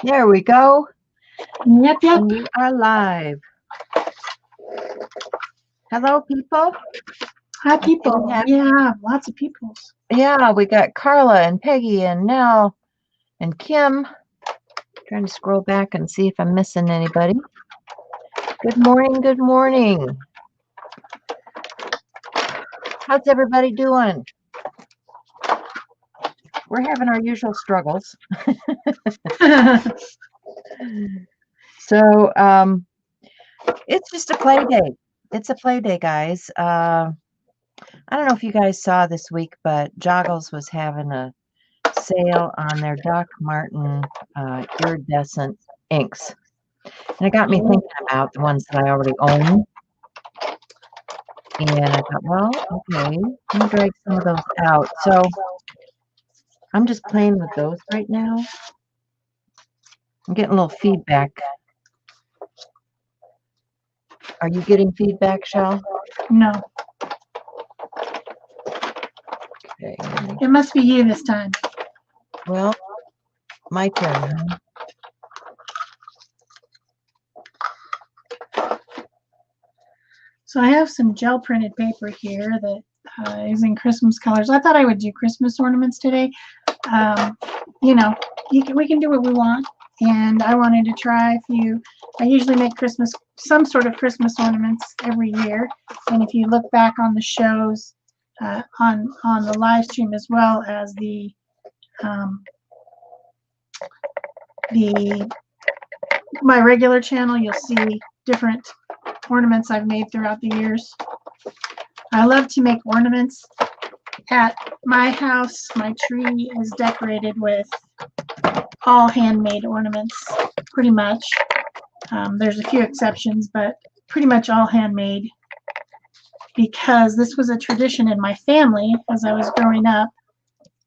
There we go. Yep. And we are live. Hello, people. Hi, people. Yeah, lots of people. Yeah, we got Carla and Peggy and Nell and Kim. Trying to scroll back and see if I'm missing anybody. Good morning. Good morning. How's everybody doing? We're having our usual struggles. So it's just a play day. It's a play day, guys. I don't know if you guys saw this week, but Joggles was having a sale on their Doc Martin iridescent inks. And it got me thinking about the ones that I already own. And I thought, well, okay, let me drag some of those out. So I'm just playing with those right now. I'm getting a little feedback. Are you getting feedback, Shel? No. Okay. It must be you this time. Well, my turn. So I have some gel printed paper here that is in Christmas colors. I thought I would do Christmas ornaments today. You know, we can do what we want. And I wanted to try a few. I usually make some sort of Christmas ornaments every year. And if you look back on the shows, on the live stream as well as my regular channel, you'll see different ornaments I've made throughout the years. I love to make ornaments. At my house, my tree is decorated with all handmade ornaments, pretty much. There's a few exceptions, but pretty much all handmade, because this was a tradition in my family as I was growing up.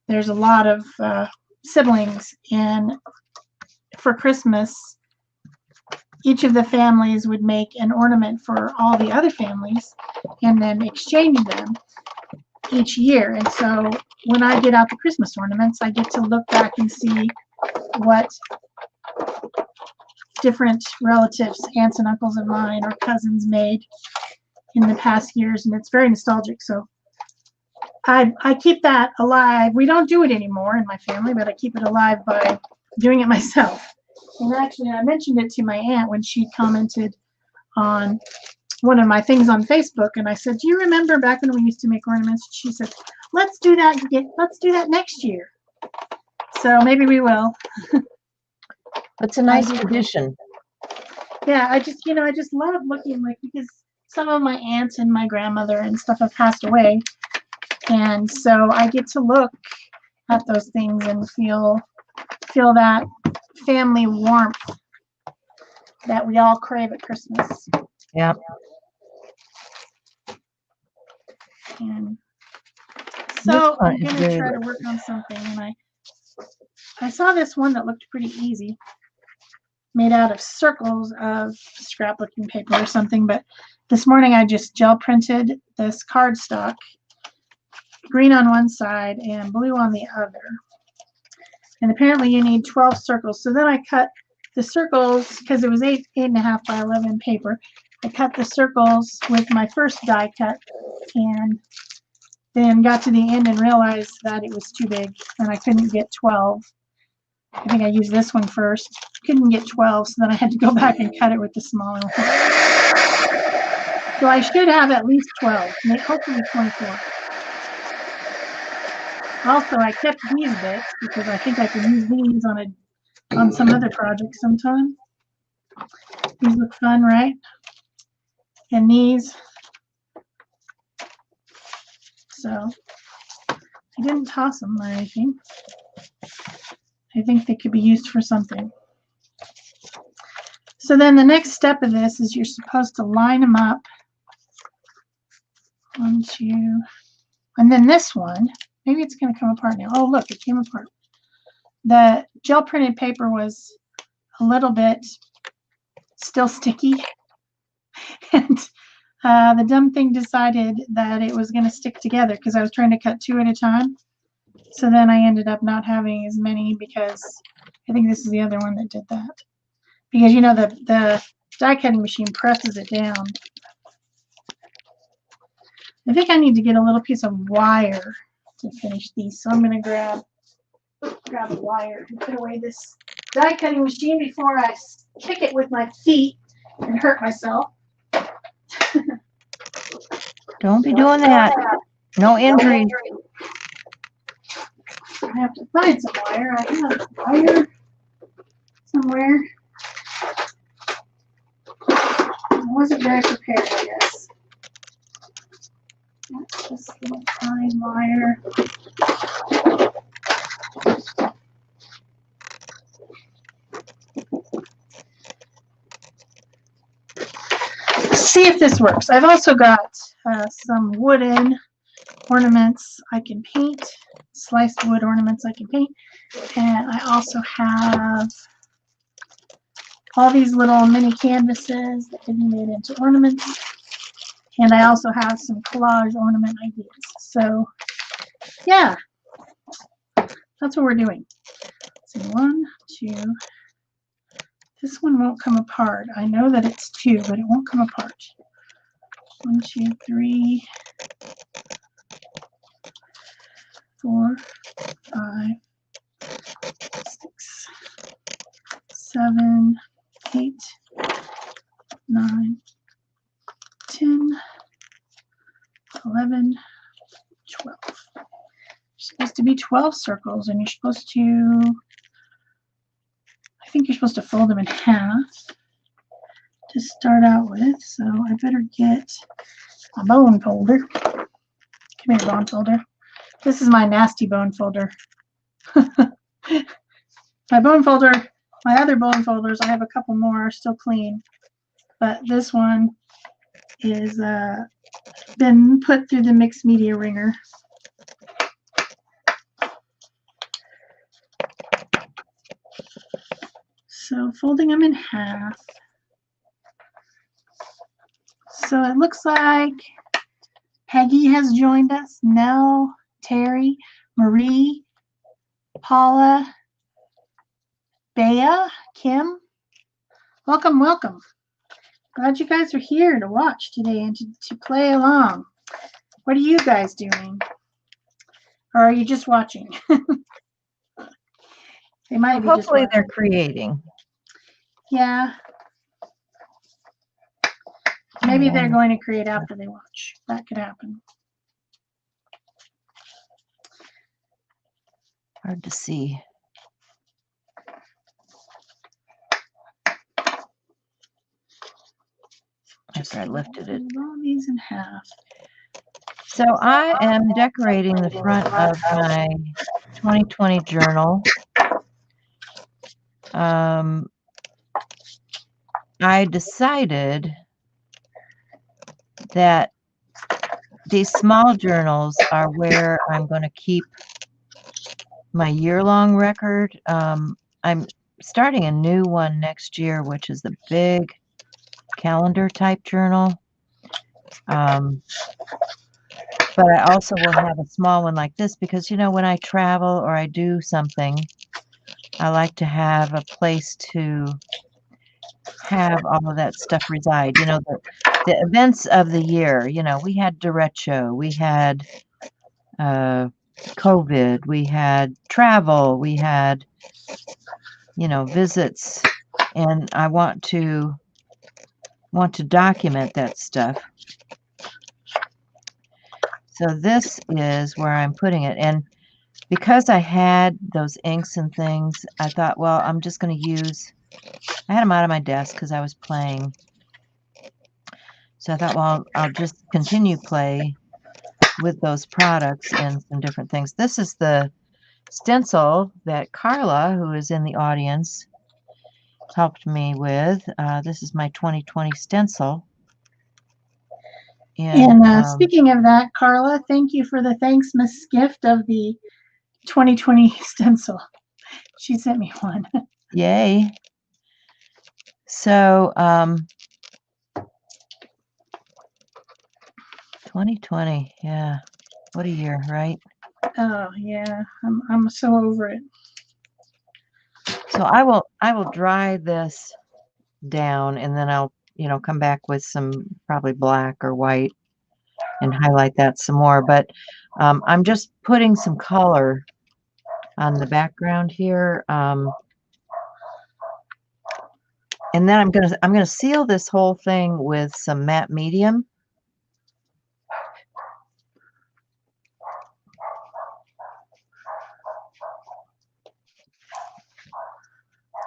There's a lot of siblings, and for Christmas, each of the families would make an ornament for all the other families and then exchange them each year. And so when I get out the Christmas ornaments, I get to look back and see what different relatives, aunts and uncles of mine or cousins made in the past years, and it's very nostalgic. So I keep that alive. We don't do it anymore in my family, but I keep it alive by doing it myself. And actually, I mentioned it to my aunt when she commented on one of my things on Facebook, and I said, "Do you remember back when we used to make ornaments?" She said, "Let's do that. Let's do that next year." So maybe we will. It's a nice tradition. Yeah, I just love looking, because some of my aunts and my grandmother and stuff have passed away, and so I get to look at those things and feel that family warmth that we all crave at Christmas. Yeah. And so I'm going to try to work on something, and I saw this one that looked pretty easy, made out of circles of scrapbooking paper or something, but this morning I just gel printed this cardstock, green on one side and blue on the other. And apparently you need 12 circles. So then I cut the circles, because it was 8.5 by 11 paper. I cut the circles with my first die cut, and then got to the end and realized that it was too big and I couldn't get 12. I think I used this one first. Couldn't get 12, so then I had to go back and cut it with the smaller one. So I should have at least 12, hopefully 24. Also, I kept these bits because I think I could use these on some other project sometime. These look fun, right? And these. So I didn't toss them or anything. I think they could be used for something. So then the next step of this is you're supposed to line them up. 1, 2, and then this one, maybe it's going to come apart now. Oh, look, it came apart. The gel printed paper was a little bit still sticky, and the dumb thing decided that it was going to stick together because I was trying to cut 2 at a time. So then I ended up not having as many because I think this is the other one that did that. Because, you know, the die cutting machine presses it down. I think I need to get a little piece of wire to finish these. So I'm going to grab a wire and put away this die cutting machine before I kick it with my feet and hurt myself. Don't be doing that. No injuries. I have to find some wire. I have wire somewhere. I wasn't very prepared, I guess. That's just little fine wire. See if this works. I've also got some wooden ornaments I can paint, sliced wood ornaments I can paint, and I also have all these little mini canvases that can be made into ornaments, and I also have some collage ornament ideas. So yeah, that's what we're doing. So 1, 2, this one won't come apart. I know that it's 2, but it won't come apart. 1, 2, 3, 4, 5, 6, 7, 8, 9, 10, 11, 12. There's supposed to be 12 circles, and you're supposed to, I think you're supposed to fold them in half to start out with. So I better get a bone folder. Come here, bone folder. This is my nasty bone folder. My bone folder, my other bone folders, I have a couple more still clean, but this one is been put through the mixed media ringer. So folding them in half. So it looks like Peggy has joined us. Nell, Terry, Marie, Paula, Bea, Kim. Welcome, welcome. Glad you guys are here to watch today and to play along. What are you guys doing? Or are you just watching? They might be just Hopefully they're creating. Yeah. Maybe they're going to create after they watch. That could happen. Hard to see. After I lifted it. All these in half. So I am decorating the front of my 2020 journal. I decided that these small journals are where I'm going to keep my year-long record. I'm starting a new one next year, which is the big calendar type journal. But I also will have a small one like this because, you know, when I travel or I do something, I like to have a place to have all of that stuff reside. You know, the events of the year. You know, we had derecho, we had COVID, we had travel, we had, you know, visits, and I want to document that stuff. So this is where I'm putting it, and because I had those inks and things, I thought, well, I'm just going to use, I had them out of my desk because I was playing. So I thought, well, I'll just continue play with those products and some different things. This is the stencil that Carla, who is in the audience, helped me with. This is my 2020 stencil. And speaking of that, Carla, thank you for the Thanksmas gift of the 2020 stencil. She sent me one. Yay. So 2020, yeah. What a year, right? Oh yeah, I'm so over it. So I will dry this down, and then I'll, you know, come back with some probably black or white and highlight that some more. But I'm just putting some color on the background here. And then I'm gonna seal this whole thing with some matte medium.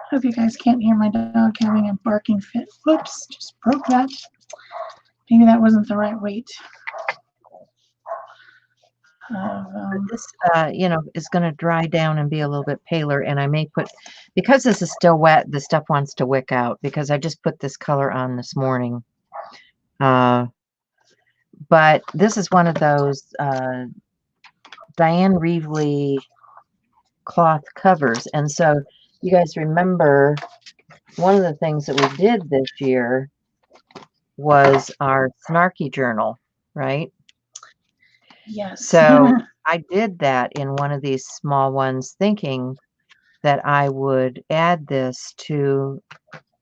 Hope you guys can't hear my dog having a barking fit. Whoops, just broke that. Maybe that wasn't the right weight. This, you know, is going to dry down and be a little bit paler, and I may put, because this is still wet, the stuff wants to wick out because I just put this color on this morning. But this is one of those Diane Reevely cloth covers, and so you guys remember one of the things that we did this year was our snarky journal, right? Yes. So I did that in one of these small ones, thinking that I would add this to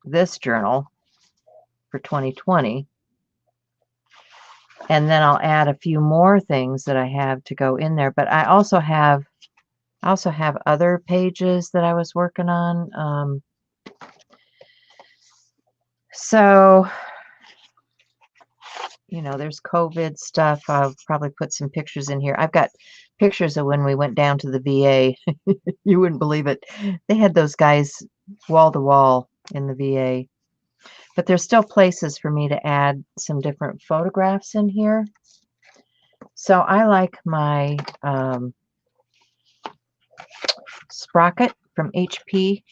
this journal for 2020. And then I'll add a few more things that I have to go in there. But I also have other pages that I was working on. So, you know, there's COVID stuff. I'll probably put some pictures in here. I've got pictures of when we went down to the VA. You wouldn't believe it. They had those guys wall to wall in the VA. But there's still places for me to add some different photographs in here. So I like my sprocket from HP.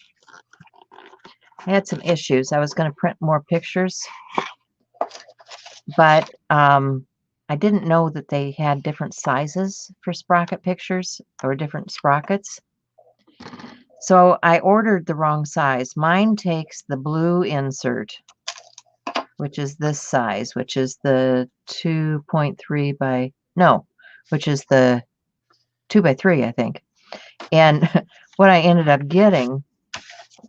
I had some issues. I was going to print more pictures, but I didn't know that they had different sizes for sprocket pictures or different sprockets. So I ordered the wrong size. Mine takes the blue insert, which is this size, which is the 2.3 by, no, which is the 2 by 3, I think. And what I ended up getting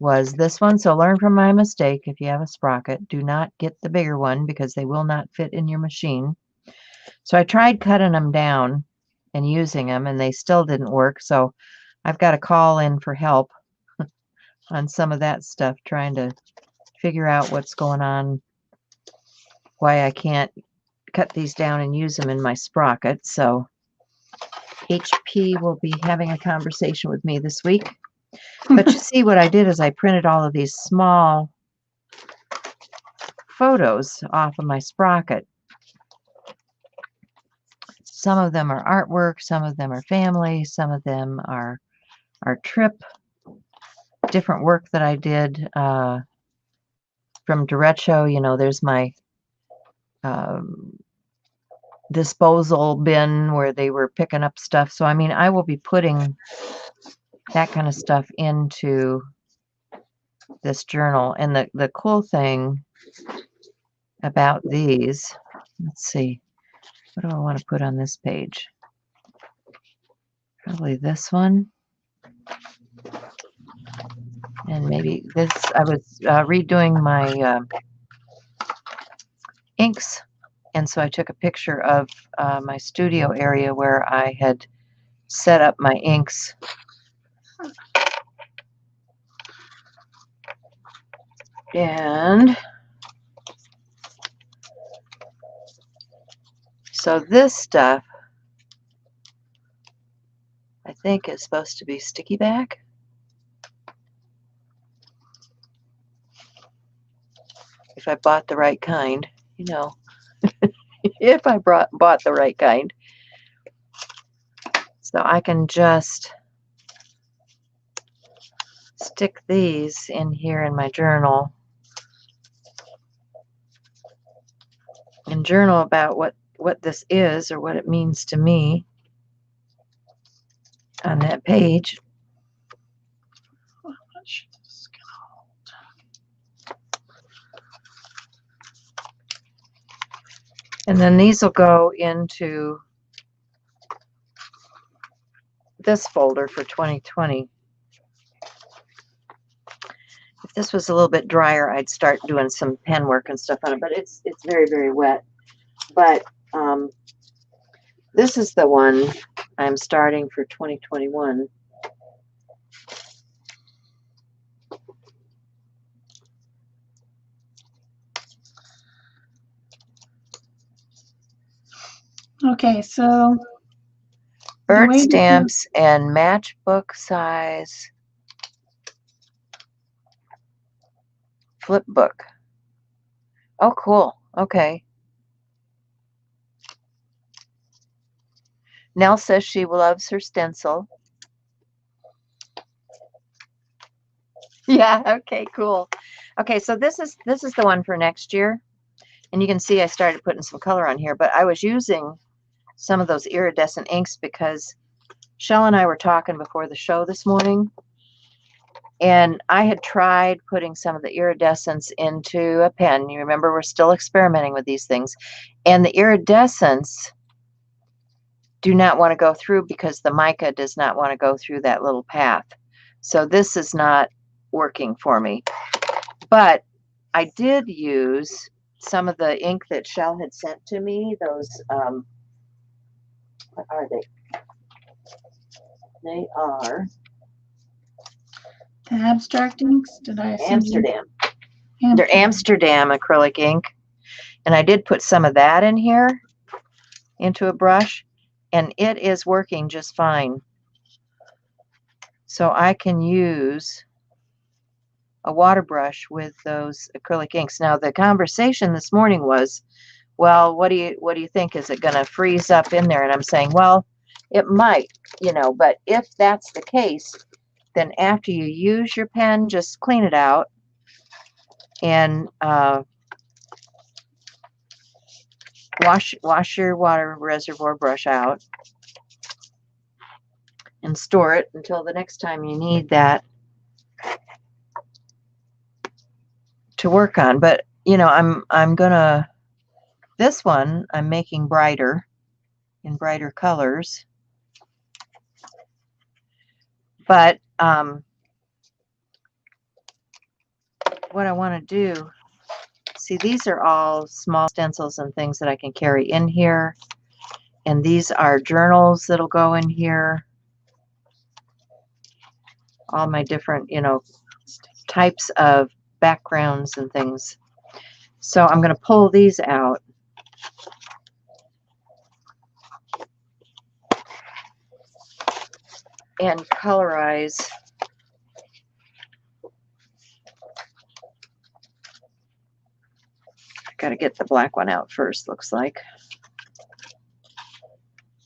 was this one. So learn from my mistake. If you have a sprocket, do not get the bigger one because they will not fit in your machine. So I tried cutting them down and using them, and they still didn't work. So I've got to call in for help on some of that stuff, trying to figure out what's going on, why I can't cut these down and use them in my sprocket. So HP will be having a conversation with me this week. But you see, what I did is I printed all of these small photos off of my sprocket. Some of them are artwork, some of them are family, some of them are trip, different work that I did from derecho. You know, there's my disposal bin where they were picking up stuff. So, I mean, I will be putting that kind of stuff into this journal. And the cool thing about these, let's see, what do I want to put on this page? Probably this one. And maybe this, I was redoing my inks. And so I took a picture of my studio area where I had set up my inks. And so this stuff, I think, is supposed to be sticky back. If I bought the right kind, you know, if I bought the right kind. So I can just stick these in here in my journal and journal about what this is or what it means to me on that page. And then these will go into this folder for 2020. this was a little bit drier, I'd start doing some pen work and stuff on it, but it's very, very wet. But this is the one I'm starting for 2021. Okay, so Bird stamps and matchbook size flip book. Oh, cool. Okay. Nell says she loves her stencil. Yeah, okay, cool. Okay, so this is the one for next year. And you can see I started putting some color on here, but I was using some of those iridescent inks because Shel and I were talking before the show this morning, and I had tried putting some of the iridescence into a pen. You remember, we're still experimenting with these things, and the iridescence do not want to go through because the mica does not want to go through that little path. So this is not working for me. But I did use some of the ink that Shel had sent to me. Those, what are they? They are the abstract inks. Did I send Amsterdam. They're Amsterdam acrylic ink. And I did put some of that in here into a brush, and it is working just fine. So I can use a water brush with those acrylic inks. Now the conversation this morning was, well, what do you think? Is it going to freeze up in there? And I'm saying, well, it might, you know, but if that's the case, then after you use your pen, just clean it out and wash your water reservoir brush out and store it until the next time you need that to work on. But you know, I'm gonna, this one I'm making brighter in brighter colors, but what I want to do, see, these are all small stencils and things that I can carry in here, and these are journals that'll go in here, all my different, you know, types of backgrounds and things. So I'm going to pull these out and colorize got to get the black one out first, looks like,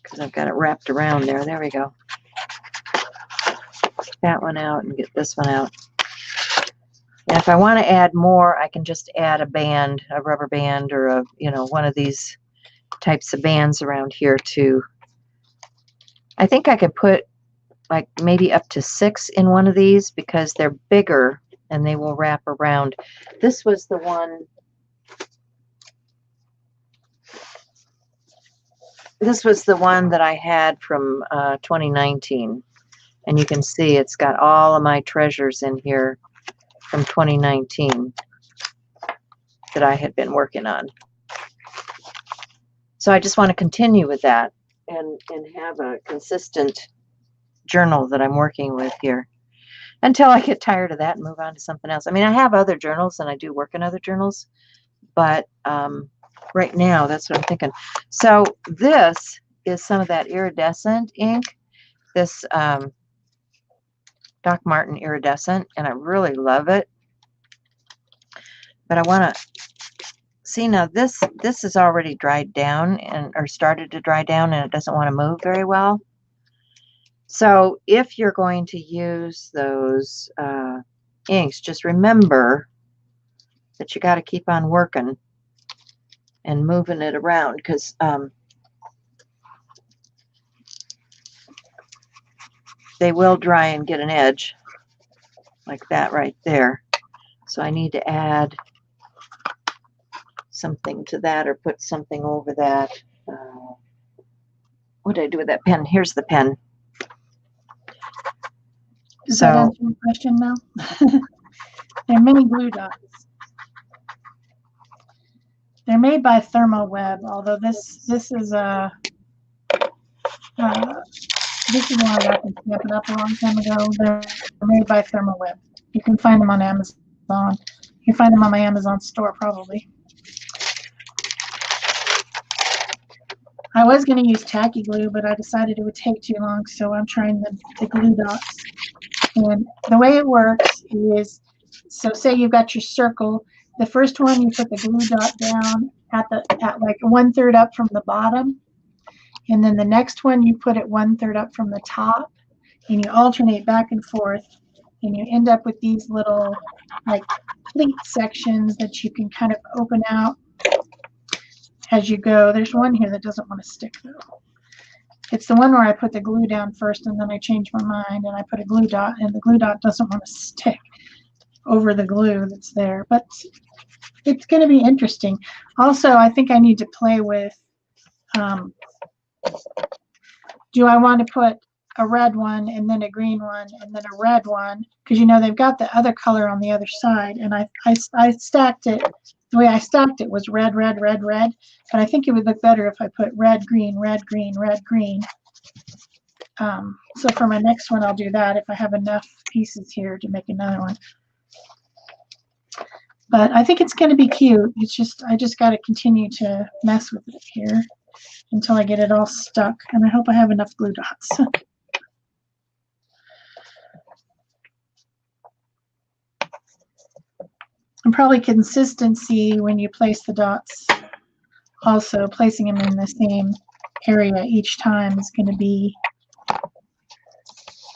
because I've got it wrapped around there. There we go. Get that one out and get this one out. And if I want to add more, I can just add a band, a rubber band, or a, you know, one of these types of bands around here too. I think I could put like maybe up to 6 in one of these because they're bigger and they will wrap around. This was the one. This was the one that I had from 2019. And you can see it's got all of my treasures in here from 2019 that I had been working on. So I just want to continue with that and have a consistent journal that I'm working with here until I get tired of that and move on to something else. I mean, I have other journals and I do work in other journals, but right now that's what I'm thinking. So this is some of that iridescent ink, this Doc Martin iridescent, and I really love it. But I want to see now, this is already dried down and or started to dry down, and it doesn't want to move very well. So if you're going to use those inks, just remember that you got to keep on working and moving it around, because they will dry and get an edge like that right there. So I need to add something to that or put something over that. What did I do with that pen? Here's the pen. Does that answer your question, Mel? They're mini glue dots. They're made by Thermoweb, although this is a this is one I got from Stampin' Up a long time ago. They're made by Thermoweb. You can find them on Amazon. You can find them on my Amazon store probably. I was going to use tacky glue, but I decided it would take too long, so I'm trying the glue dots. And the way it works is, so say you've got your circle. The first one you put the glue dot down at like 1/3 up from the bottom, and then the next one you put it 1/3 up from the top, and you alternate back and forth, and you end up with these little like pleat sections that you can kind of open out as you go. There's one here that doesn't want to stick though. It's the one where I put the glue down first and then I changed my mind and I put a glue dot, and the glue dot doesn't want to stick over the glue that's there. But it's going to be interesting. Also, I think I need to play with, do I want to put a red one and then a green one and then a red one? Because, you know, they've got the other color on the other side. And I stacked it. The way I stacked it was red, red, red, red. But I think it would look better if I put red, green, red, green, red, green. So for my next one, I'll do that if I have enough pieces here to make another one. But I think it's going to be cute. It's just, I just got to continue to mess with it here until I get it all stuck. And I hope I have enough glue dots. And probably consistency when you place the dots. Also, placing them in the same area each time is going to be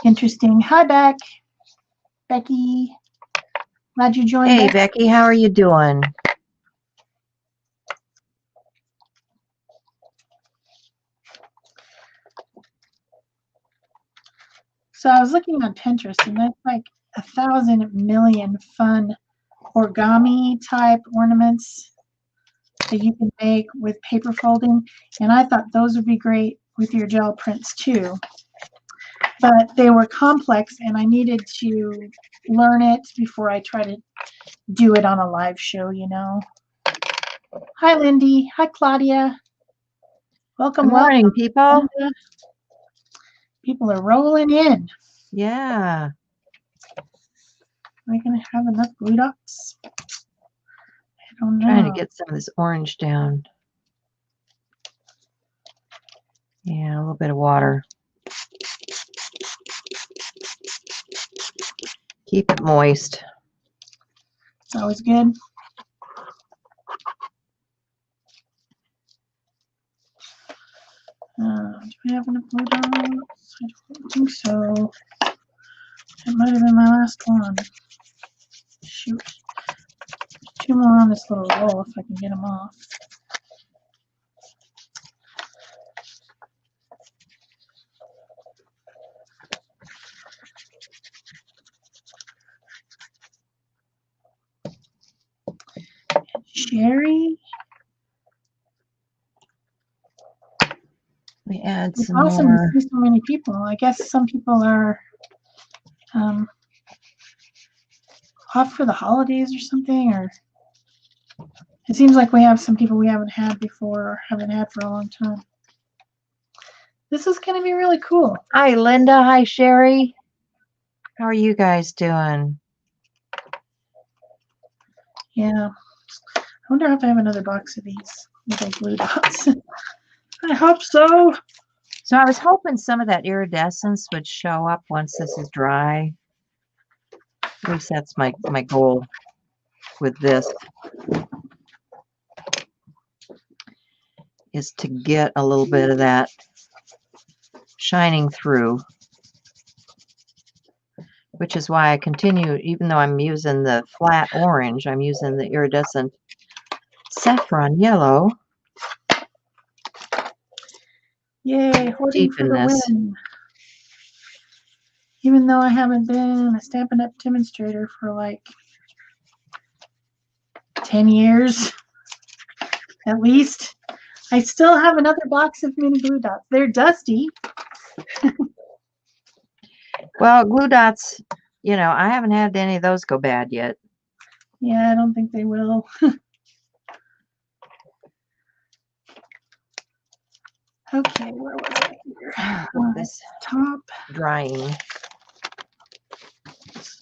interesting. Hi, Becky. Glad you joined us. Hey, Becky, how are you doing? So I was looking on Pinterest, and that's like 1,000 million fun origami type ornaments that you can make with paper folding. And I thought those would be great with your gel prints too. But they were complex, and I needed to learn it before I try to do it on a live show, you know. Hi, Lindy. Hi, Claudia. Welcome. Good morning, people. People are rolling in. Yeah. Are we going to have enough glue dots? I don't know. Trying to get some of this orange down. Yeah, a little bit of water. Keep it moist. It's always good. Do we have enough glue dots? I don't think so. It might have been my last one. Shoot. There's 2 more on this little roll if I can get them off. Sherry. We add It's some awesome more. to see so many people. I guess some people are off for the holidays or something, or it seems like we have some people we haven't had before or haven't had for a long time. This is going to be really cool. Hi, Linda. Hi, Sherry. How are you guys doing? Yeah. I wonder if I have another box of these little glue dots. I hope so. So I was hoping some of that iridescence would show up once this is dry. At least that's my goal with this, is to get a little bit of that shining through, which is why I continue, even though I'm using the flat orange, I'm using the iridescent saffron yellow. Yay, hoarding for the Deepenness. win. Even though I haven't been a Stampin' Up! Demonstrator for like 10 years, at least, I still have another box of mini glue dots. They're dusty. Well, glue dots, you know, I haven't had any of those go bad yet. Yeah, I don't think they will. Okay, where was I here? This Top. drying.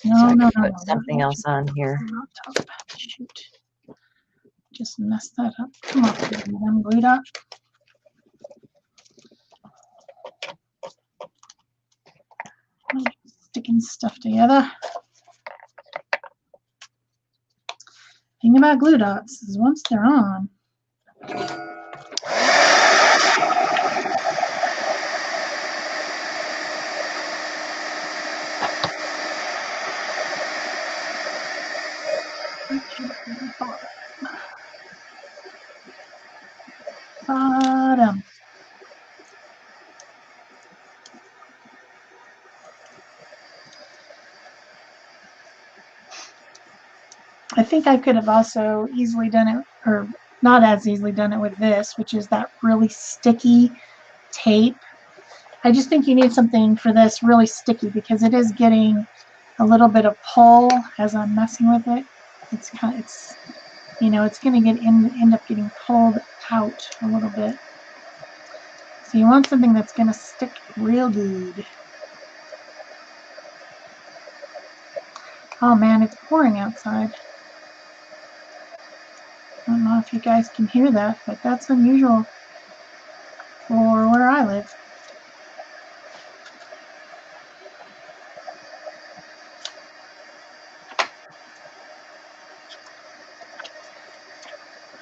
No, so I no, can no, put no. something else on here. Not top. Shoot. Just messed that up. Come on, I'm glued up. Sticking stuff together. Thing about glue dots is once they're on, bottom. I think I could have also easily done it, or not as easily done it with this, which is that really sticky tape. I just think you need something for this really sticky because it is getting a little bit of pull as I'm messing with it. It's kind of, it's going to end up getting pulled out a little bit. So you want something that's going to stick real good. Oh man, it's pouring outside. I don't know if you guys can hear that, but that's unusual for where I live.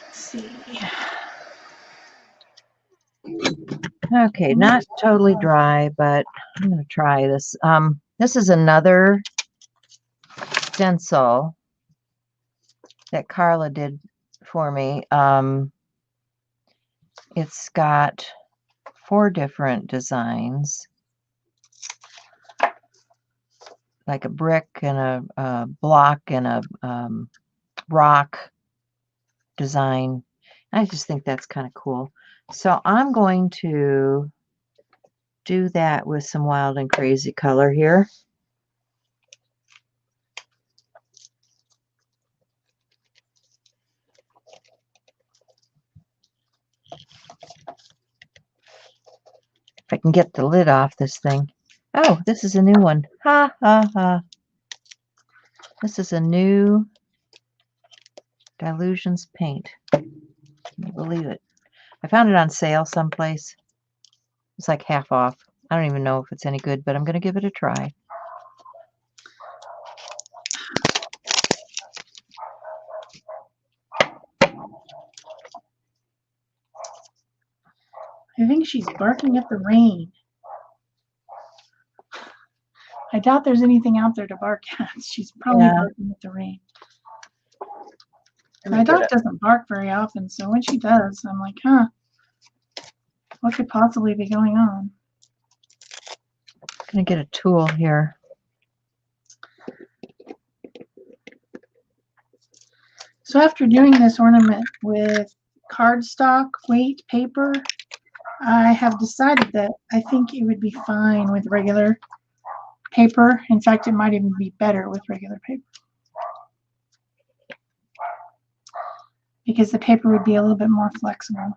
Let's see. Okay, not totally dry, but I'm going to try this. This is another stencil that Carla did for me. It's got 4 different designs, like a brick and a block and a rock design. I just think that's kind of cool. So I'm going to do that with some Wild and Crazy color here. If I can get the lid off this thing. Oh, this is a new one. Ha, ha, ha. This is a new Dilutions paint. Can you believe it? I found it on sale someplace. It's like half off. I don't even know if it's any good, but I'm going to give it a try. I think she's barking at the rain. I doubt there's anything out there to bark at. She's probably barking at the rain. My dog doesn't bark very often, so when she does, I'm like, huh, what could possibly be going on? I'm going to get a tool here. So after doing this ornament with cardstock weight paper, I have decided that I think it would be fine with regular paper. In fact, it might even be better with regular paper, because the paper would be a little bit more flexible,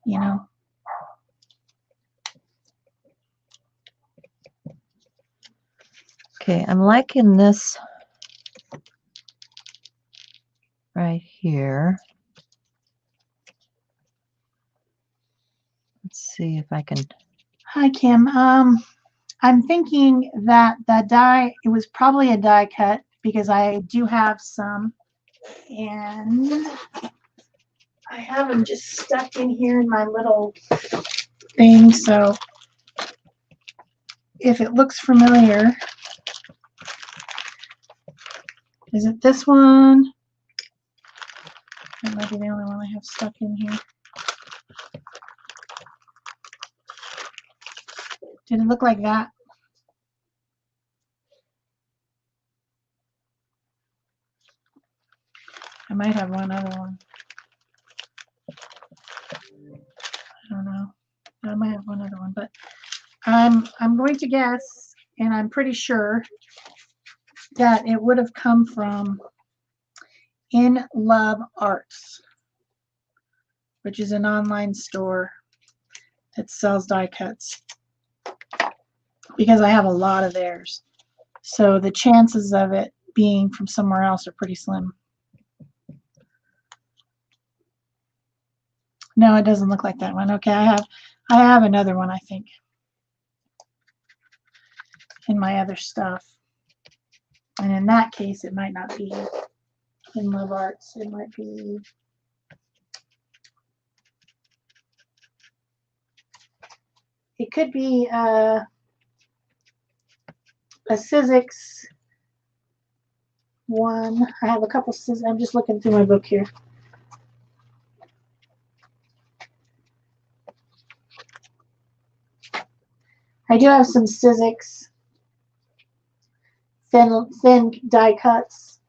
you know. Okay, I'm liking this right here. Let's see if I can. Hi, Kim. I'm thinking that that die, it was probably a die cut because I do have some, and I have them just stuck in here in my little thing. So if it looks familiar, is it this one? That might be the only one I have stuck in here. Did it look like that? I might have one other one. I don't know. I might have one other one, but I'm going to guess, and I'm pretty sure that it would have come from In Love Arts, which is an online store that sells die cuts, because I have a lot of theirs. So the chances of it being from somewhere else are pretty slim. No, it doesn't look like that one. Okay, I have another one, I think, in my other stuff. And in that case, it might not be In Love Arts. It might be it could be a Sizzix one. I have a couple Sizzix. I'm just looking through my book here. I do have some Sizzix thin die cuts.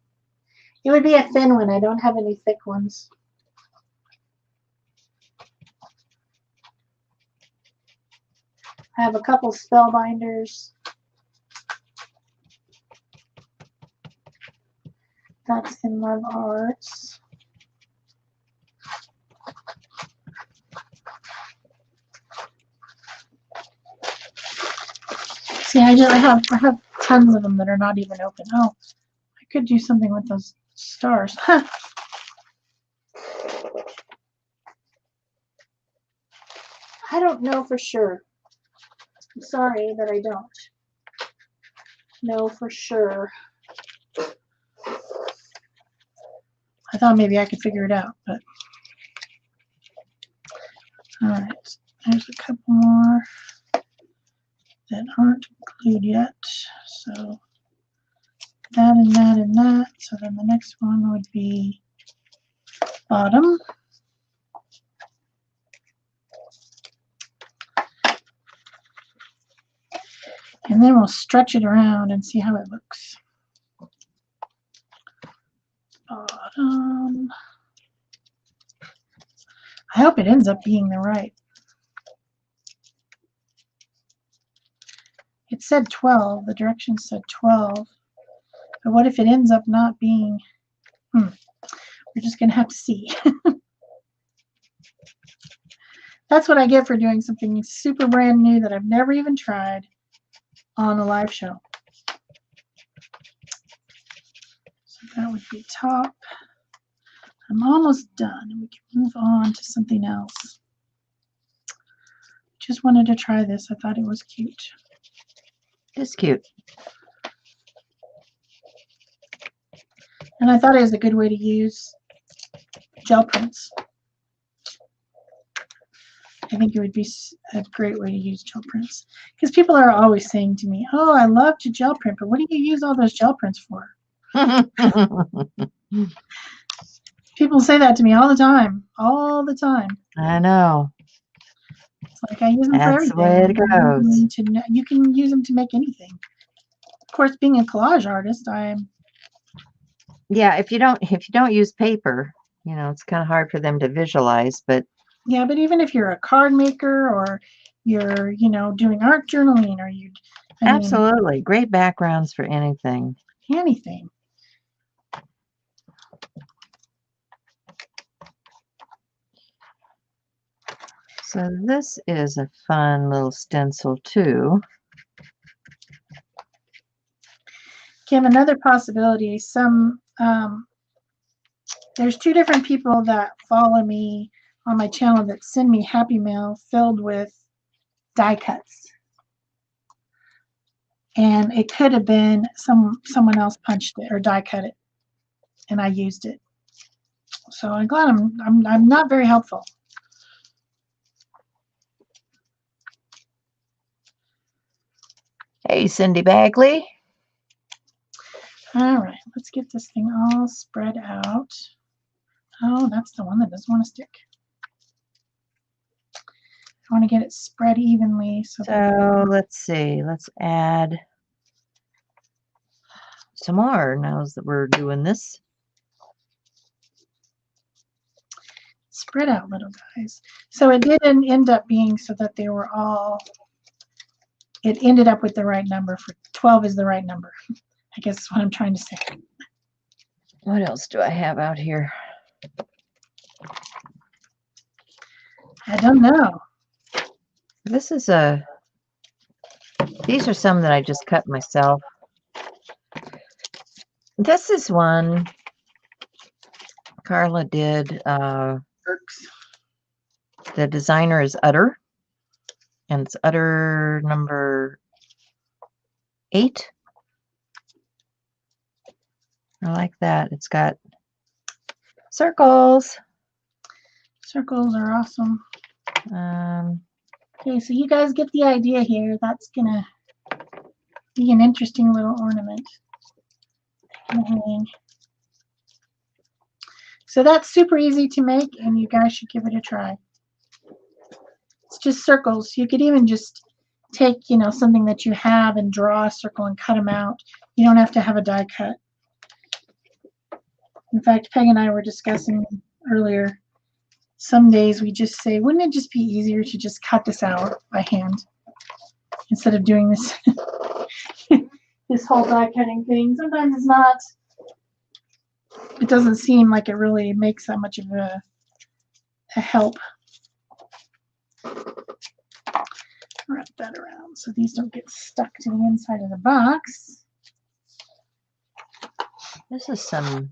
It would be a thin one. I don't have any thick ones. I have a couple spellbinders. That's In Love Arts. See, I have tons of them that are not even open. Oh, I could do something with those stars. I don't know for sure. I'm sorry that I don't know for sure. I thought maybe I could figure it out, but all right. There's a couple more that aren't glued yet. So that and that and that. So then the next one would be bottom. And then we'll stretch it around and see how it looks. Bottom. I hope it ends up being the right. It said 12. The directions said 12. But what if it ends up not being? We're just going to have to see. That's what I get for doing something super brand new that I've never even tried on a live show. So that would be top. I'm almost done. We can move on to something else. Just wanted to try this. I thought it was cute. It's cute. And I thought it was a good way to use gel prints. I think it would be a great way to use gel prints. Because people are always saying to me, oh, I love to gel print, but what do you use all those gel prints for? People say that to me all the time. All the time. I know. It's like I use them for That's everything. the way it goes. You can use them to make anything. Of course, being a collage artist, Yeah, if you don't use paper, it's kind of hard for them to visualize, but yeah, but even if you're a card maker or you're, doing art journaling or absolutely great backgrounds for anything. Anything. So this is a fun little stencil too. Kim, another possibility, there's two different people that follow me on my channel that send me happy mail filled with die cuts. And it could have been someone else punched it or die cut it, and I used it. So I'm glad I'm not very helpful. Hey, Cindy Bagley. All right, let's get this thing all spread out. Oh, that's the one that doesn't want to stick. I want to get it spread evenly. So let's see. Let's add some more now that we're doing this. Spread out, little guys. So it didn't end up being so that they were all, it ended up with the right number. For 12 is the right number. I guess is what I'm trying to say. What else do I have out here? I don't know. This is these are some that I just cut myself. This is one Carla did. Works. The designer is Utter, and it's Utter number 8. I like that. It's got circles. Circles are awesome. Um, Okay, so you guys get the idea here. That's gonna be an interesting little ornament. So that's super easy to make, and you guys should give it a try. It's just circles. You could even just take, something that you have and draw a circle and cut them out. You don't have to have a die cut. In fact, Peg and I were discussing earlier, some days we just say, wouldn't it just be easier to just cut this out by hand instead of doing this this whole die cutting thing? Sometimes it's not. It doesn't seem like it really makes that much of a help. Wrap that around so these don't get stuck to the inside of the box. this is some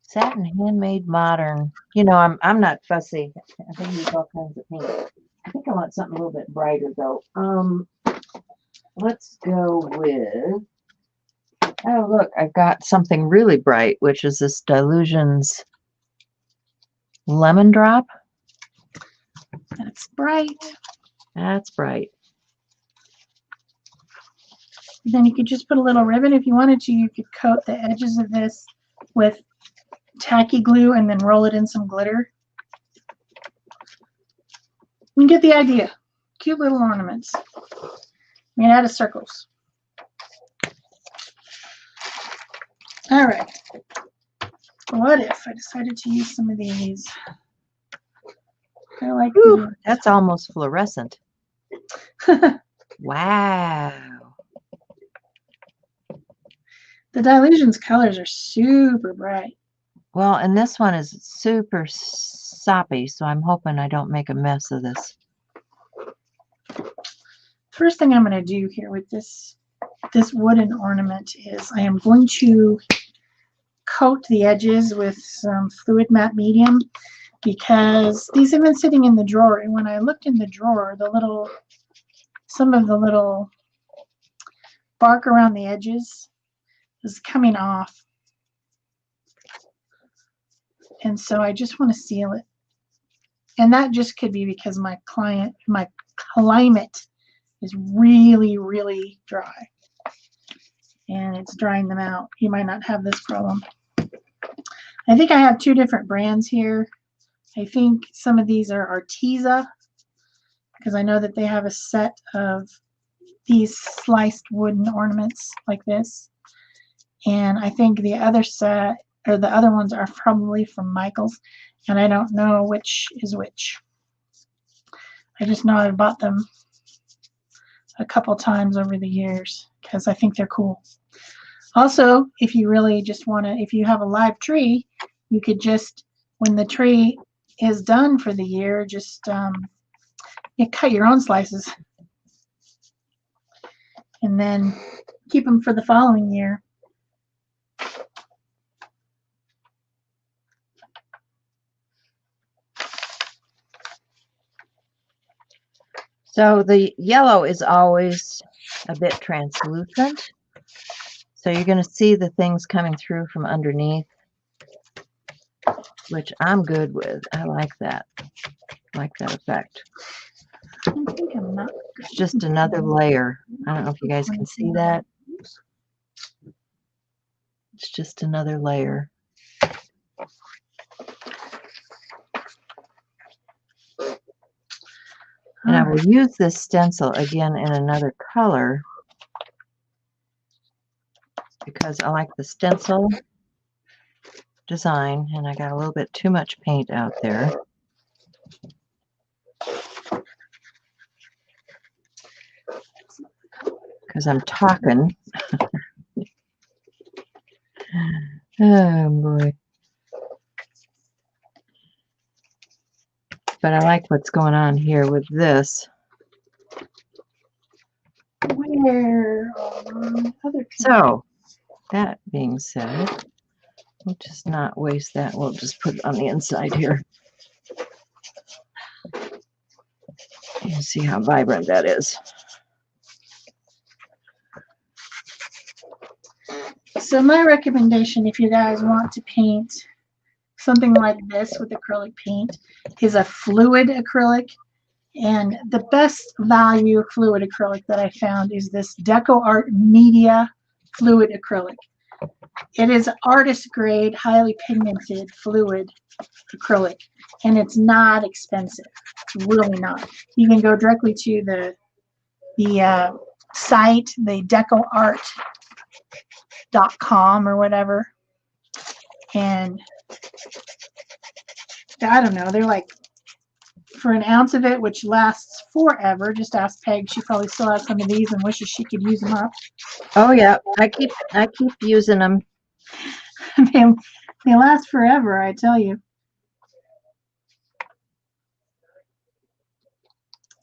satin handmade modern. I'm not fussy. I can use all kinds of paint. I think I want something a little bit brighter though. Let's go with. Oh look, I've got something really bright, which is this Delusions Lemon Drop. That's bright. That's bright. Then you could just put a little ribbon if you wanted to. You could coat the edges of this with tacky glue and then roll it in some glitter. You get the idea. Cute little ornaments made out of circles. All right. What if I decided to use some of these? I like Ooh, that's almost fluorescent. Wow. The Delusions colors are super bright. Well, and this one is super soppy, so I'm hoping I don't make a mess of this. First thing I'm going to do here with this wooden ornament is I am going to coat the edges with some fluid matte medium, because these have been sitting in the drawer, and when I looked in the drawer, some of the little bark around the edges is coming off, and so I just want to seal it. And that just could be because my climate is really, really dry, and it's drying them out. You might not have this problem. I think I have 2 different brands here. I think some of these are Arteza, because I know that they have a set of these sliced wooden ornaments like this. And I think the other set, or the other ones, are probably from Michael's, and I don't know which is which. I just know I've bought them a couple times over the years because I think they're cool. Also, if you really just want to, if you have a live tree, you could just, when the tree is done for the year, just you cut your own slices and then keep them for the following year. So the yellow is always a bit translucent. So you're going to see the things coming through from underneath, which I'm good with. I like that. I like that effect. I think I'm not. It's just another layer. I don't know if you guys can see that. It's just another layer. And I will use this stencil again in another color because I like the stencil design, and I got a little bit too much paint out there. Because I'm talking. Oh boy. But I like what's going on here with this. Where are my other pieces? So, that being said, we'll just not waste that. We'll just put it on the inside here. You see how vibrant that is. So my recommendation, if you guys want to paint something like this with acrylic paint, is a fluid acrylic. And the best value fluid acrylic that I found is this Deco Art Media fluid acrylic. It is artist grade, highly pigmented fluid acrylic, and it's not expensive. It's really not. You can go directly to the site, the decoart.com or whatever, and I don't know, they're like, for an ounce of it, which lasts forever. Just ask Peg. She probably still has some of these and wishes she could use them up. Oh yeah, I keep using them. they last forever, I tell you.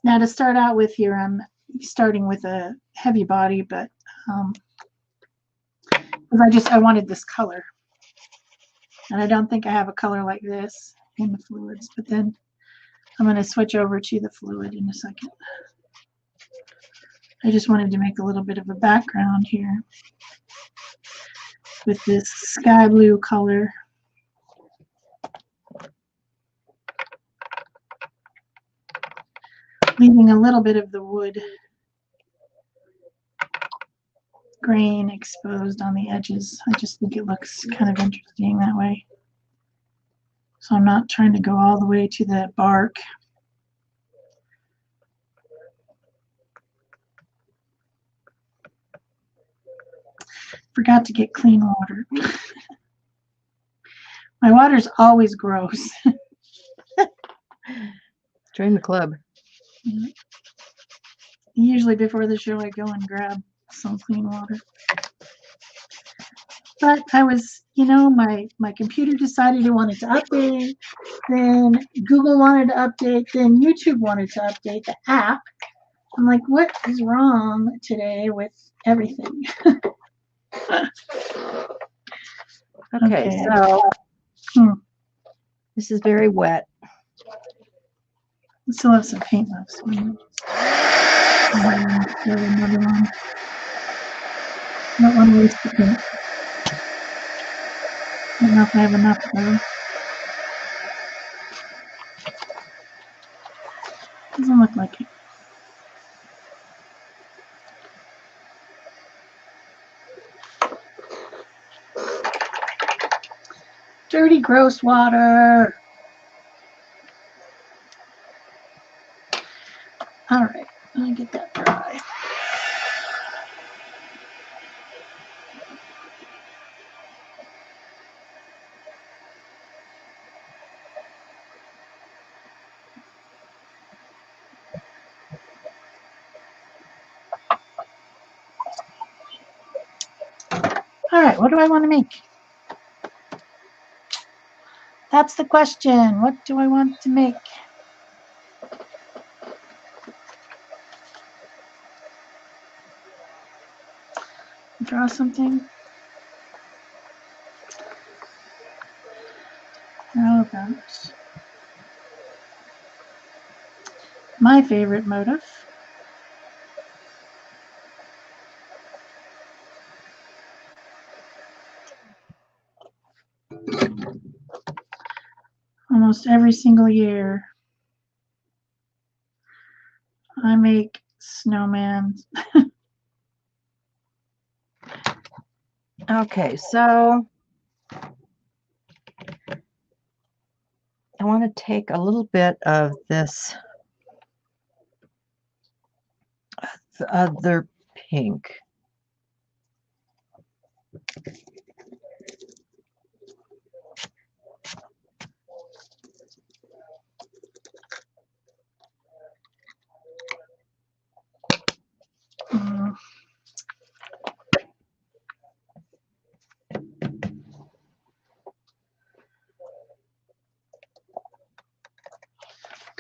Now to start out with here, I'm starting with a heavy body, but because I wanted this color, and I don't think I have a color like this in the fluids. But then I'm going to switch over to the fluid in a second. I just wanted to make a little bit of a background here with this sky blue color. Leaving a little bit of the wood grain exposed on the edges. I just think it looks kind of interesting that way. So I'm not trying to go all the way to the bark. Forgot to get clean water. My water's always gross. Join the club. Usually before the show I go and grab some clean water. But I was, my computer decided it wanted to update, then Google wanted to update, then YouTube wanted to update the app. I'm like, what is wrong today with everything? Okay, so this is very wet. I still have some paint left. So another one. Don't want to waste the paint. I don't know if I have enough though. Doesn't look like it. Dirty, gross water. All right, let me get that dry. All right, what do I want to make? That's the question. What do I want to make? Draw something. How about my favorite motif? Almost every single year, I make snowman. Okay, so I want to take a little bit of this other pink.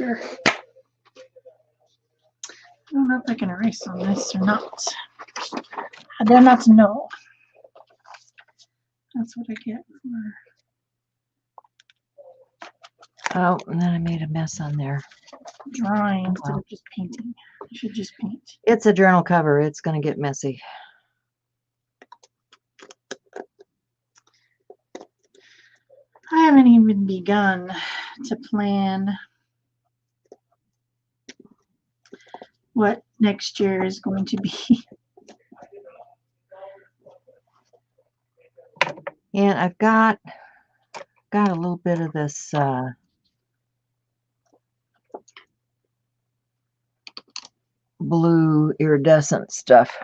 sticker. I don't know if I can erase on this or not. I dare not to know. That's what I get for Oh, and then I made a mess on there. drawing instead of just painting. I should just paint. It's a journal cover. It's going to get messy. I haven't even begun to plan what next year is going to be. And I've got a little bit of this blue iridescent stuff,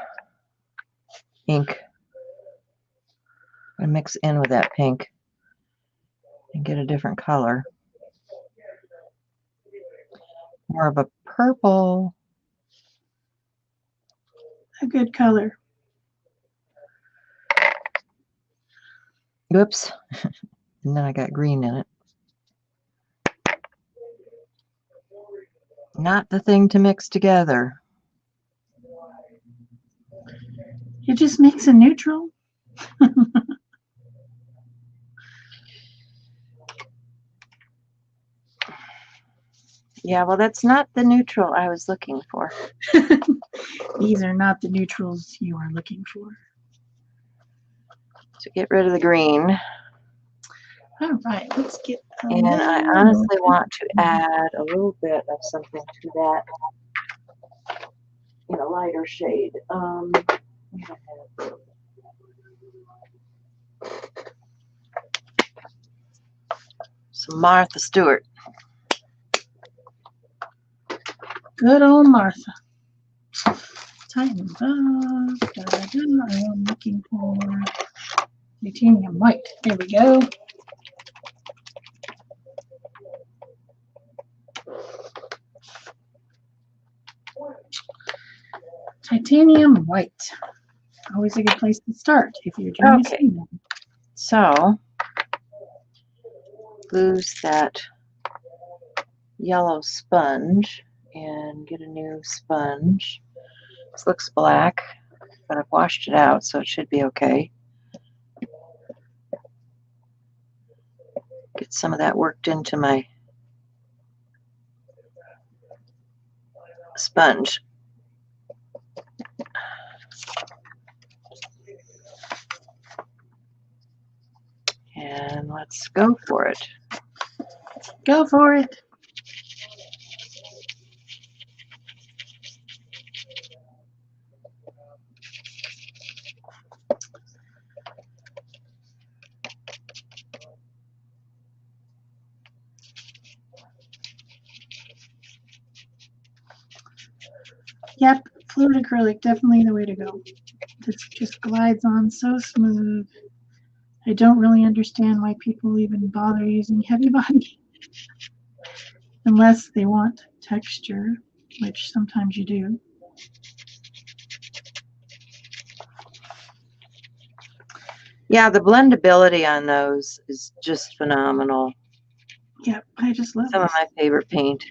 ink. I mix in with that pink and get a different color. More of a purple. A good color. Whoops. And then I got green in it. Not the thing to mix together. It just makes a neutral. Yeah, well, that's not the neutral I was looking for. These are not the neutrals you are looking for. So get rid of the green. All right, let's get. And I honestly want to add a little bit of something to that in a lighter shade. Some Martha Stewart. Good old Martha. Tighten up. I am looking for titanium white. There we go. Titanium white. Always a good place to start if you're doing Okay. So lose that yellow sponge and get a new sponge. This looks black, but I've washed it out, so it should be okay. Get some of that worked into my sponge. And let's go for it. Go for it. Yep, fluid acrylic, definitely the way to go. This just glides on so smooth. I don't really understand why people even bother using heavy body unless they want texture, which sometimes you do. Yeah, the blendability on those is just phenomenal. Yep, I just love Some this. of my favorite paint.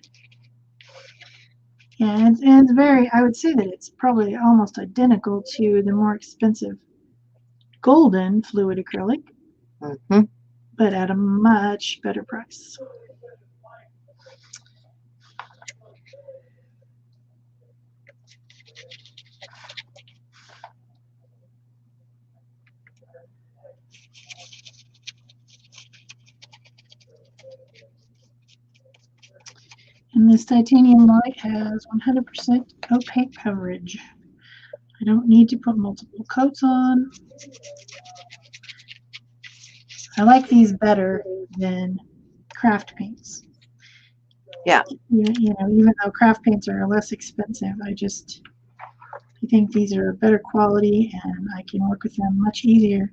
Yeah, and it's very, I would say that it's probably almost identical to the more expensive golden fluid acrylic, but at a much better price. And this titanium white has 100% opaque coverage. I don't need to put multiple coats on. I like these better than craft paints. Yeah. You know, even though craft paints are less expensive, I think these are better quality and I can work with them much easier.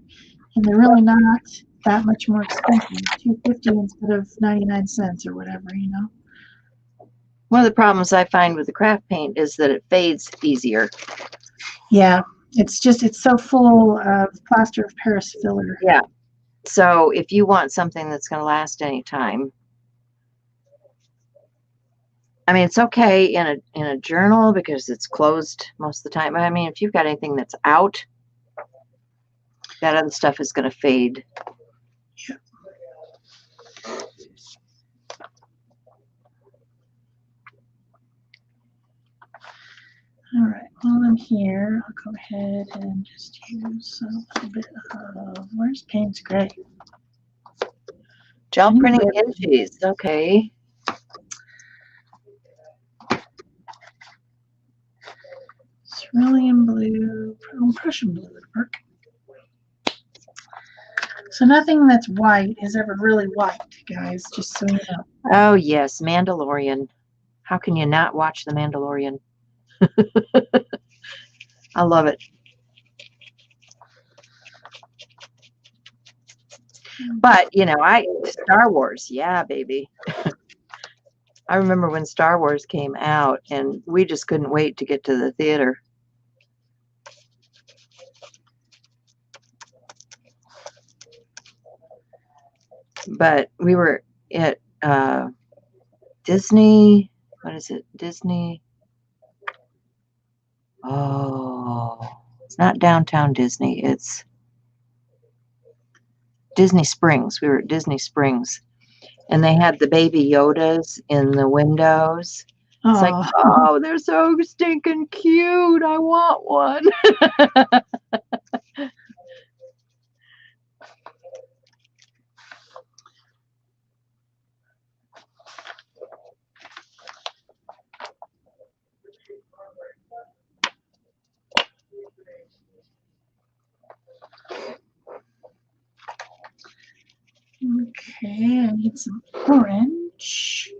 And they're really not that much more expensive, $2.50 instead of 99 cents or whatever, you know. One of the problems I find with the craft paint is that it fades easier. Yeah, it's so full of plaster of Paris filler. Yeah. So if you want something that's going to last any time, I mean, it's okay in a journal because it's closed most of the time. But I mean, if you've got anything that's out, that other stuff is going to fade. Yeah. All right, while I'm here, I'll go ahead and just use a little bit of, where's Payne's Gray? Gel printing hinges, okay. Cerulean blue, Prussian blue would work. So nothing that's white is ever really white, guys, just so you know. Oh, yes, Mandalorian. How can you not watch The Mandalorian? I love it. But, you know, Star Wars, yeah, baby. I remember when Star Wars came out, and we just couldn't wait to get to the theater. But we were at Disney. What is it? Disney. Oh, it's not downtown Disney. It's Disney Springs. We were at Disney Springs, and they had the baby Yodas in the windows. It's like, oh, they're so stinking cute. I want one. Okay, I need some orange.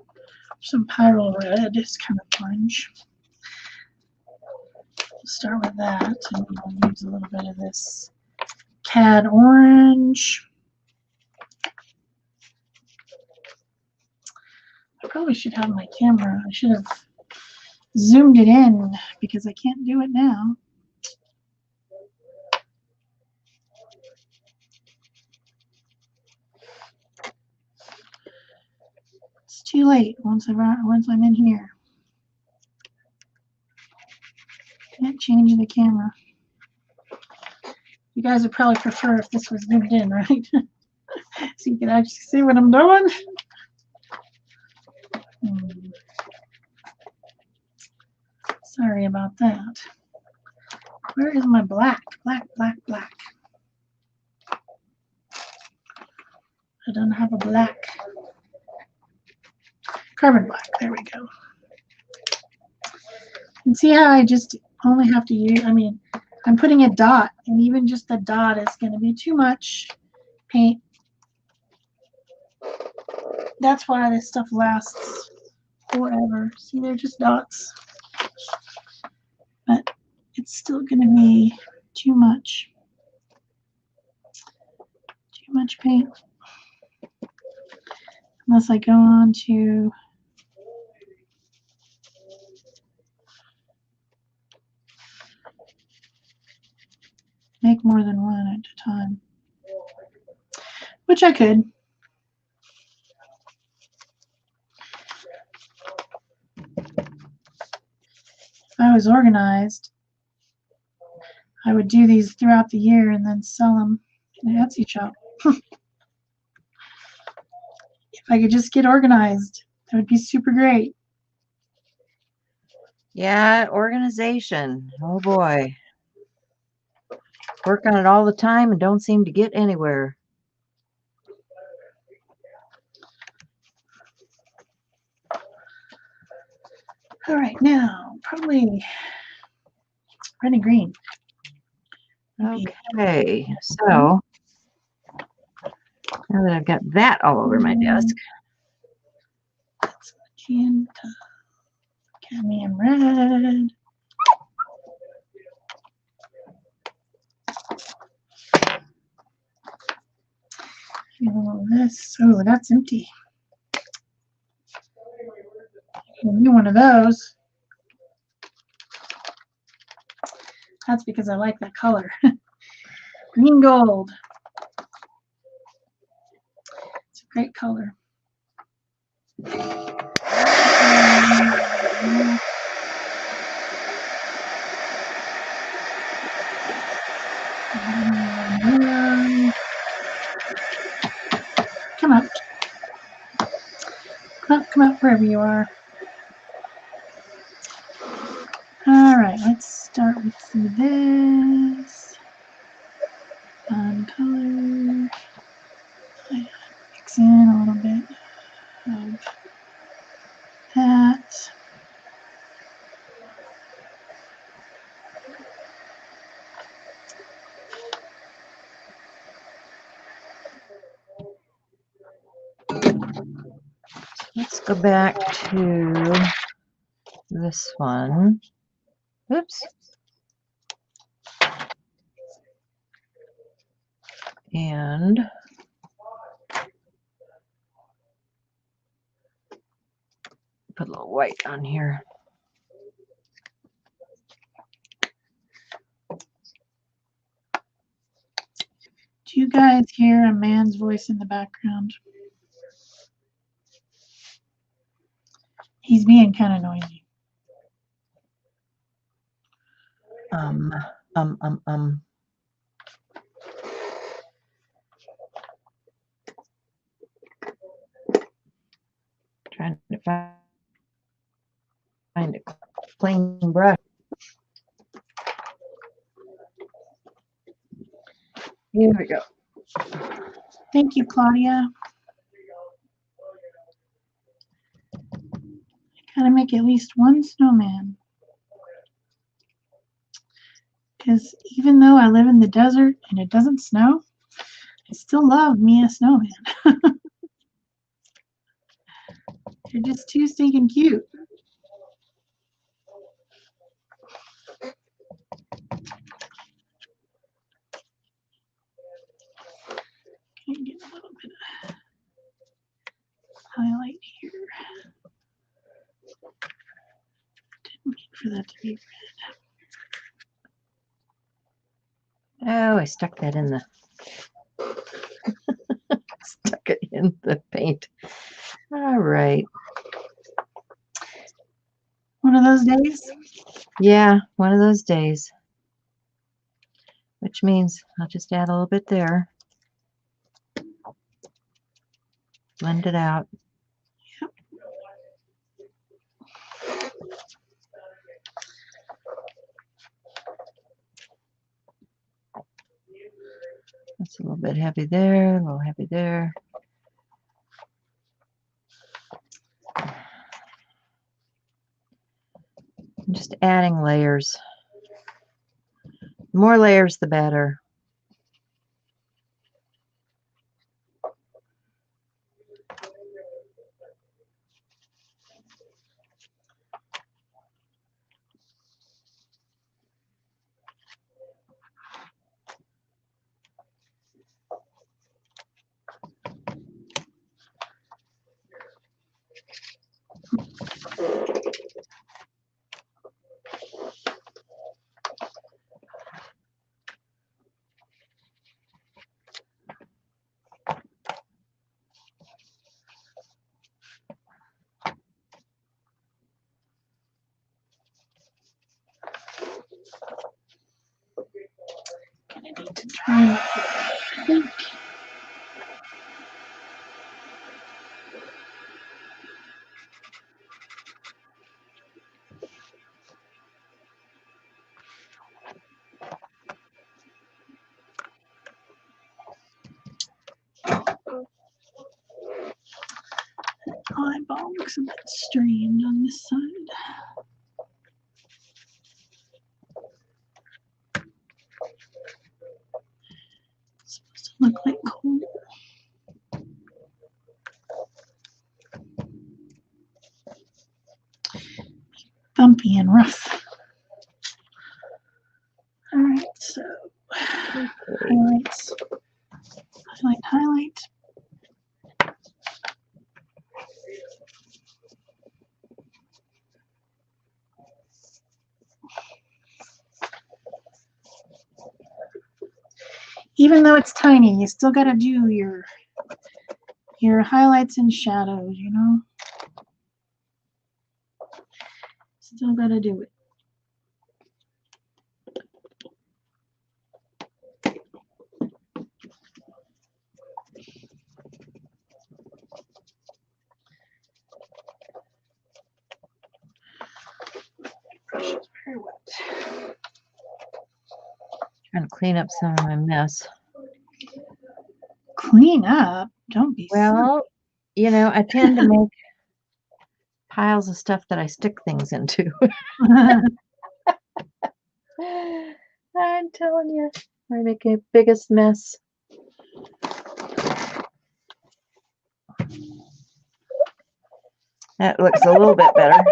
Some pyrrole red is kind of orange. We'll start with that, and we'll use a little bit of this cad orange. I probably should have my camera. I should have zoomed it in because I can't do it now. It's too late once I'm in here. Can't change the camera. You guys would probably prefer if this was zoomed in, right? So you can actually see what I'm doing. Sorry about that. Where is my black? Black. I don't have a black. Carbon black. There we go. And see how I just only have to use, I mean, I'm putting a dot, and even just the dot is going to be too much paint. That's why this stuff lasts forever. See, they're just dots. But it's still going to be too much. Too much paint. Unless I go on to make more than one at a time, which I could. If I was organized, I would do these throughout the year and then sell them in an Etsy shop. If I could just get organized, that would be super great. Yeah, organization. Oh boy. Work on it all the time and don't seem to get anywhere. All right, now probably red and green. Okay, so now that I've got that all over my desk. That's magenta, cadmium red. This, oh, that's empty. A new one of those. That's because I like that color. Green gold. It's a great color. Come up. Come up wherever you are. All right, let's start with this. Color. Mix in a little bit of that. Let's go back to this one. Oops. And put a little white on here. Do you guys hear a man's voice in the background? He's being kind of noisy. Trying to find a clean brush. Here we go. Thank you, Claudia. Gotta make at least one snowman. Because even though I live in the desert and it doesn't snow, I still love me a snowman. They're just too stinking cute. Can get a little bit of highlight here. Didn't mean for that to be red. Oh, I stuck that in the stuck it in the paint. All right. One of those days? Yeah, one of those days. Which means I'll just add a little bit there. Blend it out. Yep. That's a little bit heavy there, a little heavy there. I'm just adding layers. The more layers, the better. Gonna need to try, I think. Eyeball looks a bit strange on this side. It's supposed to look like coal. Bumpy and rough. All right, so highlights, highlight. Even though it's tiny, you still got to do your highlights and shadows, you know. Still gotta do it. Brush is very wet. Trying to clean up some of my mess. Clean up? Don't be Well, you know, I tend to make piles of stuff that I stick things into. I'm telling you, I make a biggest mess. That looks a little bit better.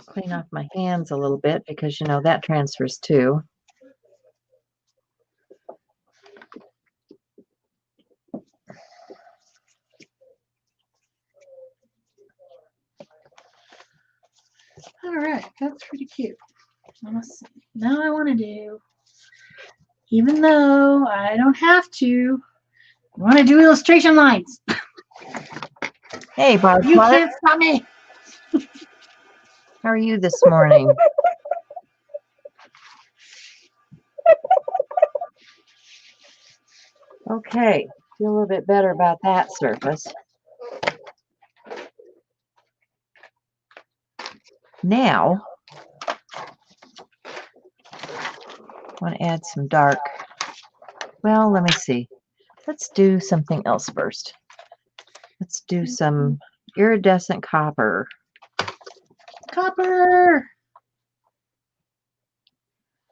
Clean off my hands a little bit because, you know, that transfers too. All right, that's pretty cute. Let's see. Now I want to do, even though I don't have to, I want to do illustration lines. Hey, Barb, You can't stop me. how are you this morning? Okay, feel a little bit better about that surface. Now, I want to add some dark. Well, let me see. Let's do something else first. Let's do some iridescent copper. Copper.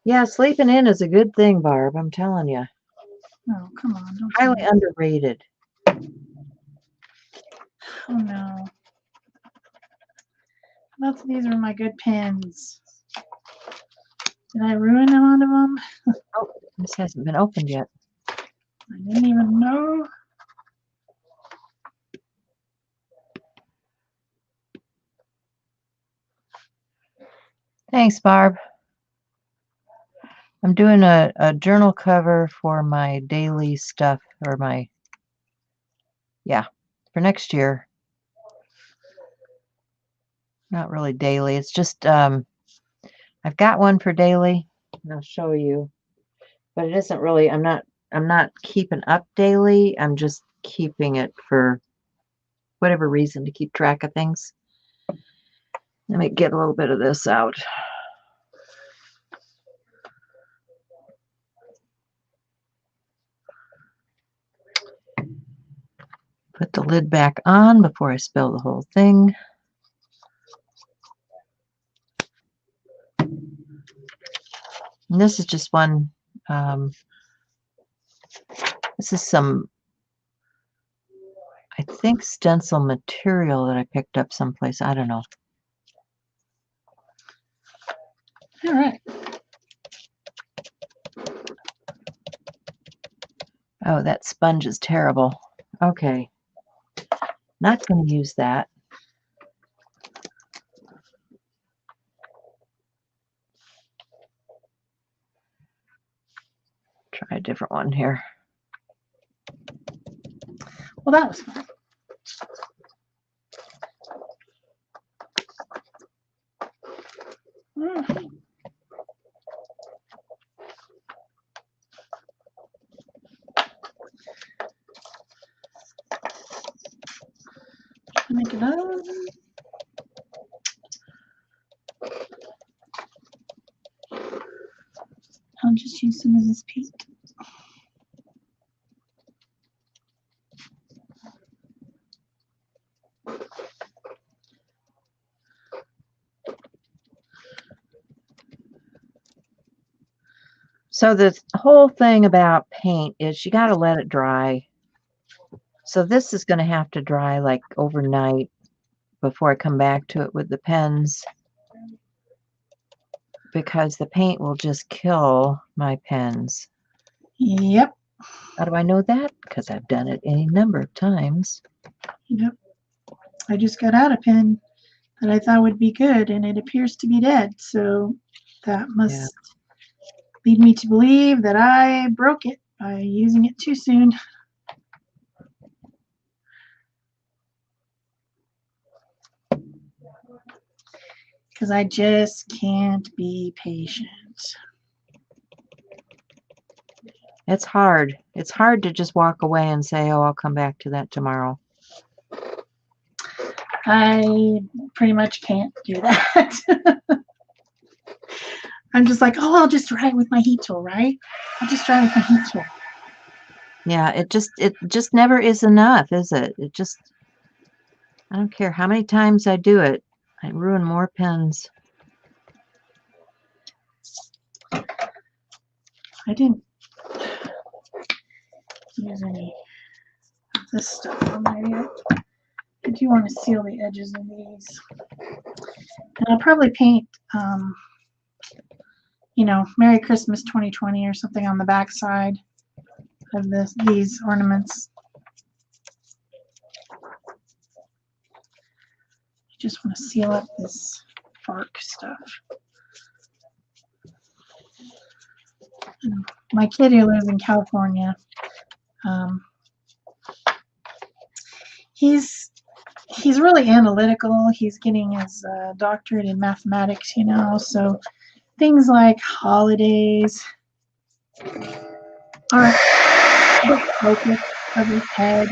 Yeah, sleeping in is a good thing, Barb. I'm telling you. Oh, come on. Don't Highly underrated. Oh, no. Lots of these are my good pens. Did I ruin them onto them? Oh, this hasn't been opened yet. I didn't even know. Thanks, Barb. I'm doing a journal cover for my daily stuff, or my, yeah, for next year. Not really daily. It's just, I've got one for daily, and I'll show you. But it isn't really, I'm not keeping up daily. I'm just keeping it for whatever reason, to keep track of things. Let me get a little bit of this out. Put the lid back on before I spill the whole thing. And this is just one, this is some, I think, stencil material that I picked up someplace. I don't know. All right. Oh, that sponge is terrible. Okay. Not going to use that. Try a different one here. Well, that was fun. Make it up. I'll just use some of this paint. So the whole thing about paint is you got to let it dry. So this is going to have to dry like overnight before I come back to it with the pens, because the paint will just kill my pens. Yep. How do I know that? Because I've done it any number of times. Yep. I just got out a pen that I thought would be good, and it appears to be dead. So that must lead me to believe that I broke it by using it too soon. because I just can't be patient. It's hard. It's hard to just walk away and say, oh, I'll come back to that tomorrow. I pretty much can't do that. I'm just like, oh, I'll just dry it with my heat tool, right? I'll just dry it with my heat tool. Yeah, it just never is enough, is it? It just, I don't care how many times I do it, I ruin more pens. I didn't use any of this stuff on there yet. I do want to seal the edges of these. And I'll probably paint, you know, Merry Christmas 2020 or something on the back side of these ornaments. I just want to seal up this bark stuff. And my kid who lives in California, he's really analytical. He's getting his doctorate in mathematics, you know, so things like holidays aren't the focus of his head,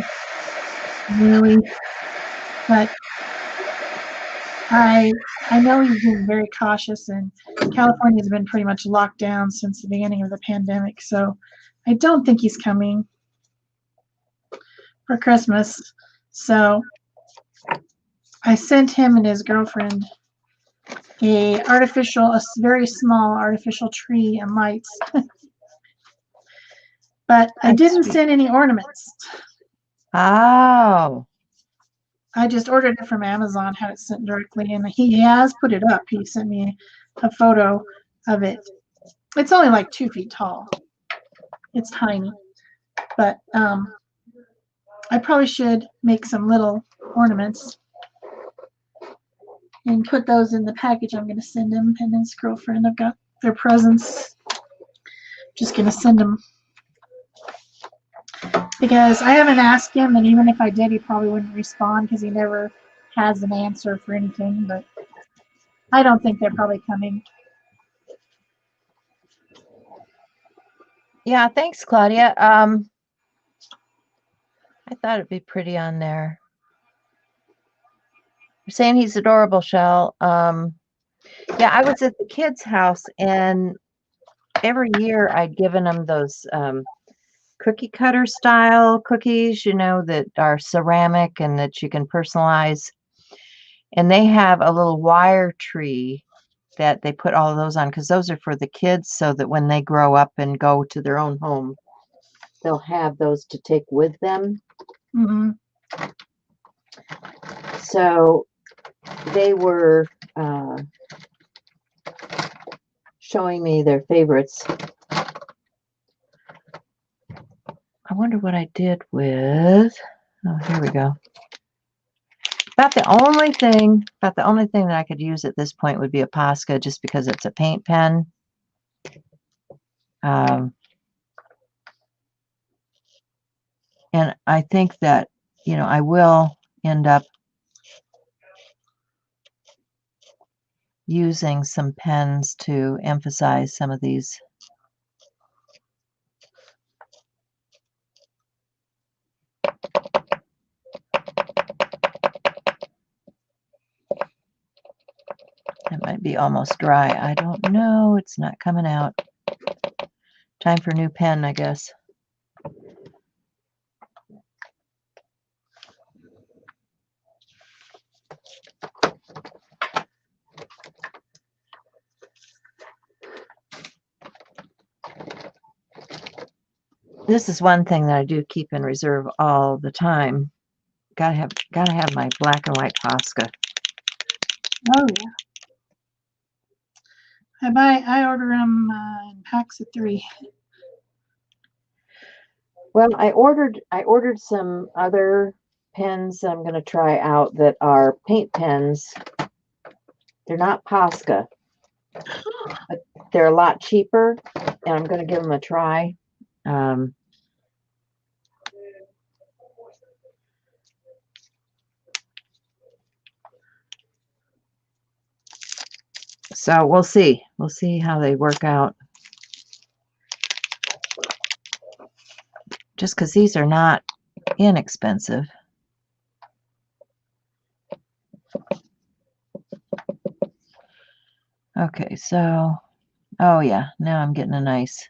really. But I know he's being very cautious, and California's been pretty much locked down since the beginning of the pandemic, so I don't think he's coming for Christmas. So I sent him and his girlfriend a very small artificial tree and lights. But I didn't send any ornaments. Oh. I just ordered it from Amazon, had it sent directly, and he has put it up. He sent me a photo of it. It's only like 2 feet tall. It's tiny. But I probably should make some little ornaments and put those in the package I'm going to send him and his girlfriend. I've got their presents. Just going to send them. Because I haven't asked him, and even if I did, he probably wouldn't respond because he never has an answer for anything. But I don't think they're probably coming. Yeah, thanks, Claudia. I thought it'd be pretty on there. You're saying he's adorable, Shel. Yeah, I was at the kids' house, and every year I'd given them those cookie cutter style cookies, you know, that are ceramic and that you can personalize. And they have a little wire tree that they put all of those on because those are for the kids so that when they grow up and go to their own home, they'll have those to take with them. Mm-hmm. So they were showing me their favorites. I wonder what I did with, oh, here we go. About the only thing that I could use at this point would be a Posca, just because it's a paint pen. And I think that, you know, I will end up using some pens to emphasize some of these. It might be almost dry. I don't know. It's not coming out. Time for a new pen, I guess. This is one thing that I do keep in reserve all the time. Gotta have my black and white Posca. Oh yeah. I order them in packs of 3. Well, I ordered some other pens I'm going to try out that are paint pens. They're not Posca, but they're a lot cheaper, and I'm going to give them a try. So we'll see. We'll see how they work out. Just because these are not inexpensive. Okay, so, oh yeah, now I'm getting a nice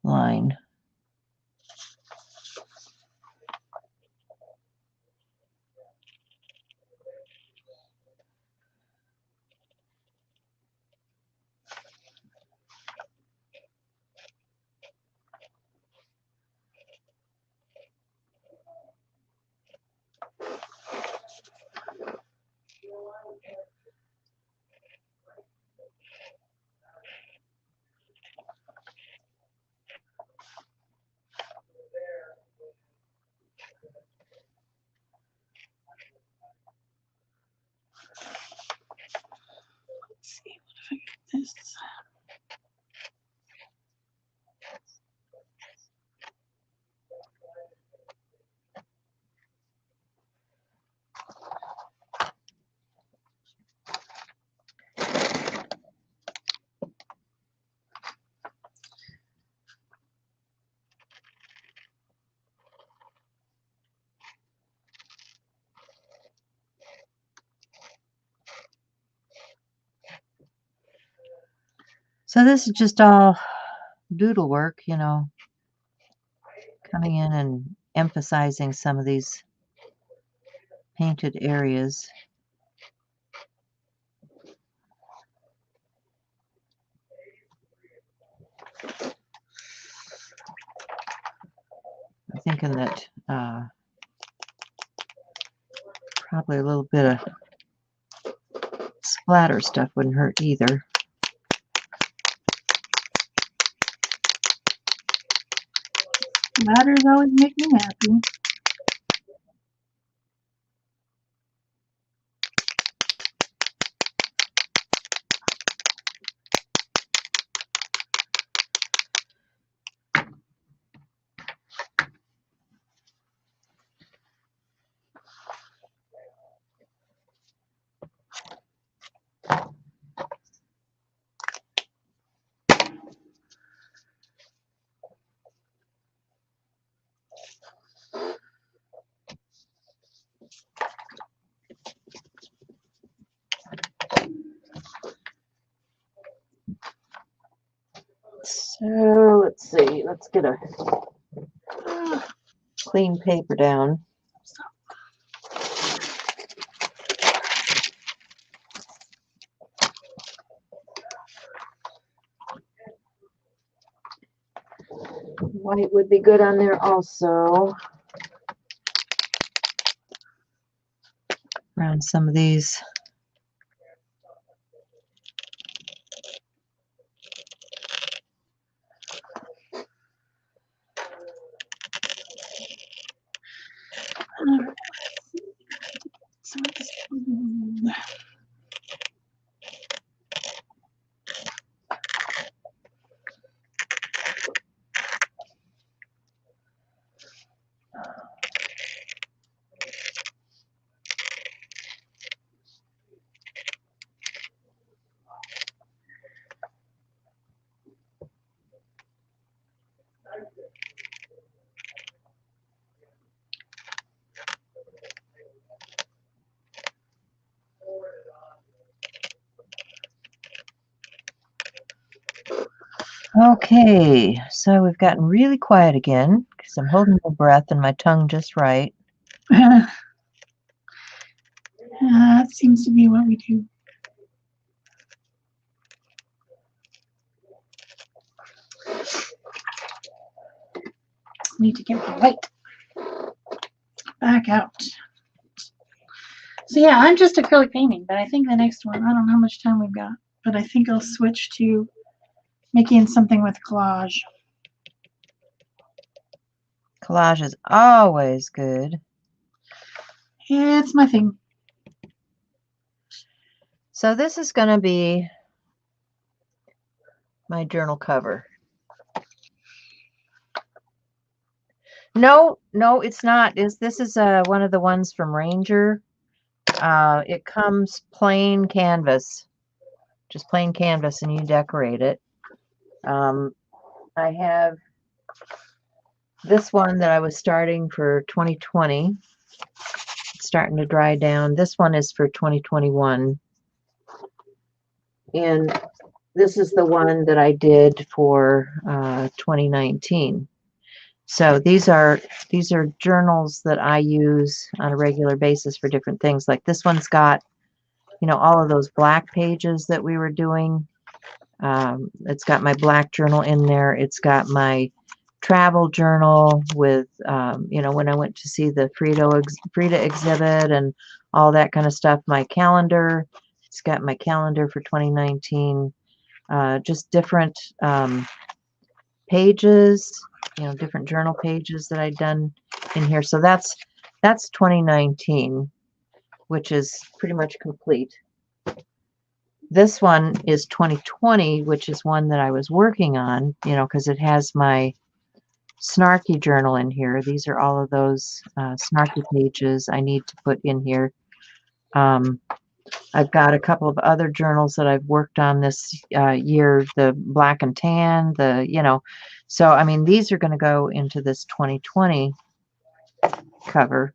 line. Let's see if I get this. So this is just all doodle work, you know, coming in and emphasizing some of these painted areas. I'm thinking that probably a little bit of splatter stuff wouldn't hurt either. Ladders always make me happy. So let's see, let's get a clean paper down. White would be good on there also. Around some of these. Okay, so we've gotten really quiet again because I'm holding my breath and my tongue just right. That seems to be what we do. Need to get the light back out. So yeah, I'm just acrylic painting, but I think the next one, I don't know how much time we've got, but I think I'll switch to making something with collage. Collage is always good. It's my thing. So this is going to be my journal cover. No, it's not. This is one of the ones from Ranger. It comes plain canvas. just plain canvas, and you decorate it. I have this one that I was starting for 2020. It's starting to dry down. This one is for 2021. And this is the one that I did for 2019. So these are journals that I use on a regular basis for different things. Like this one's got, you know, all of those black pages that we were doing. It's got my black journal in there. It's got my travel journal with, you know, when I went to see the Frida exhibit and all that kind of stuff. My calendar. It's got my calendar for 2019. Just different pages, you know, different journal pages that I'd done in here. So that's 2019, which is pretty much complete. This one is 2020, which is one that I was working on, you know, because it has my snarky journal in here. These are all of those snarky pages I need to put in here. I've got a couple of other journals that I've worked on this year, the black and tan, you know, so I mean, these are going to go into this 2020 cover.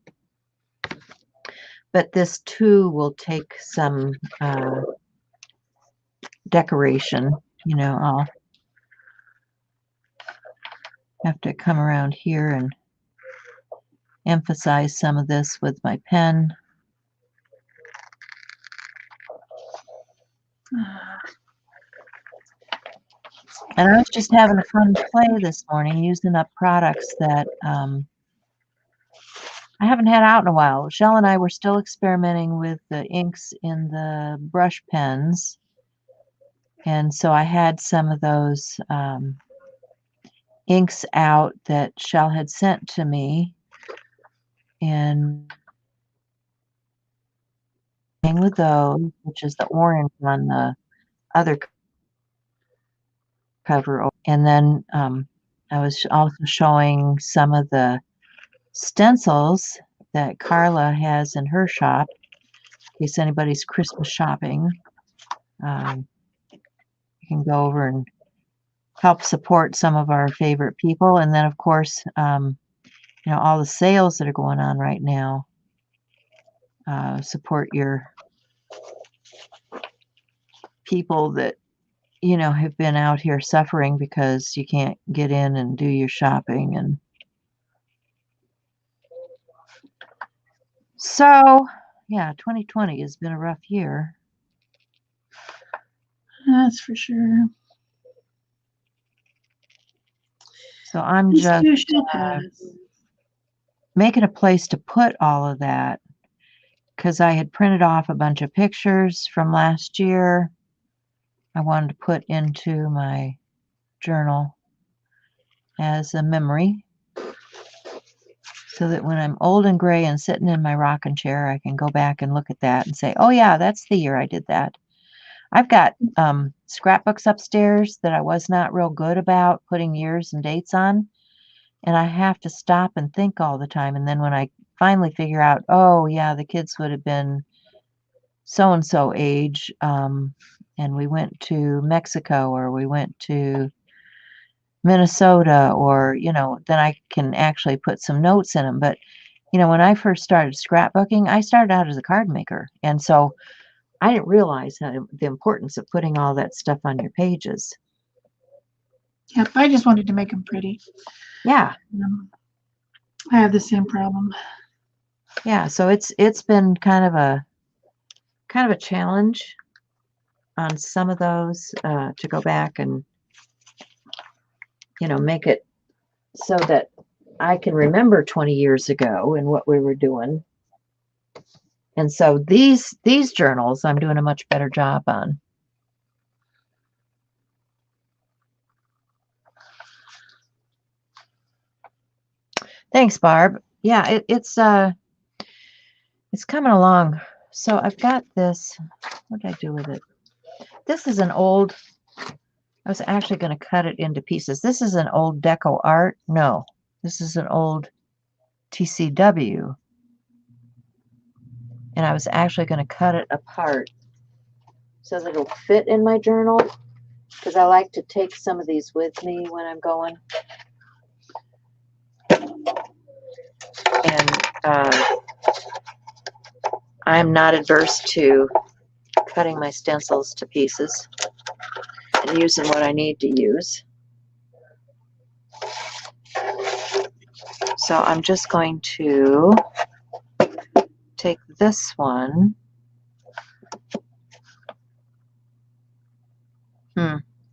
But this too will take some decoration, you know. I'll have to come around here and emphasize some of this with my pen. And I was just having a fun play this morning using up products that I haven't had out in a while. Shel and I were still experimenting with the inks in the brush pens. And so I had some of those inks out that Shel had sent to me. And with those, which is the orange on the other cover. And then I was also showing some of the stencils that Carla has in her shop, in case anybody's Christmas shopping. You can go over and help support some of our favorite people. And then, of course, you know, all the sales that are going on right now. Support your people that, you know, have been out here suffering because you can't get in and do your shopping. And so, yeah, 2020 has been a rough year. That's for sure. So I'm just making a place to put all of that because I had printed off a bunch of pictures from last year. I wanted to put into my journal as a memory so that when I'm old and gray and sitting in my rocking chair, I can go back and look at that and say, oh yeah, that's the year I did that. I've got scrapbooks upstairs that I was not real good about putting years and dates on. And I have to stop and think all the time. And then when I finally figure out, oh yeah, the kids would have been so-and-so age, and we went to Mexico or we went to Minnesota, or, you know, then I can actually put some notes in them. But, you know, when I first started scrapbooking, I started out as a card maker. And so I didn't realize the importance of putting all that stuff on your pages. Yep, I just wanted to make them pretty. Yeah. I have the same problem. Yeah, so it's been kind of a challenge on some of those to go back and, you know, make it so that I can remember 20 years ago and what we were doing. And so these journals I'm doing a much better job on. Thanks, Barb. Yeah, it's coming along. So I've got this. What did I do with it? This is an old, I was actually going to cut it into pieces. This is an old Deco Art. No, this is an old TCW. And I was actually going to cut it apart so that it'll fit in my journal, because I like to take some of these with me when I'm going. And I'm not adverse to cutting my stencils to pieces and using what I need to use. So I'm just going to take this one.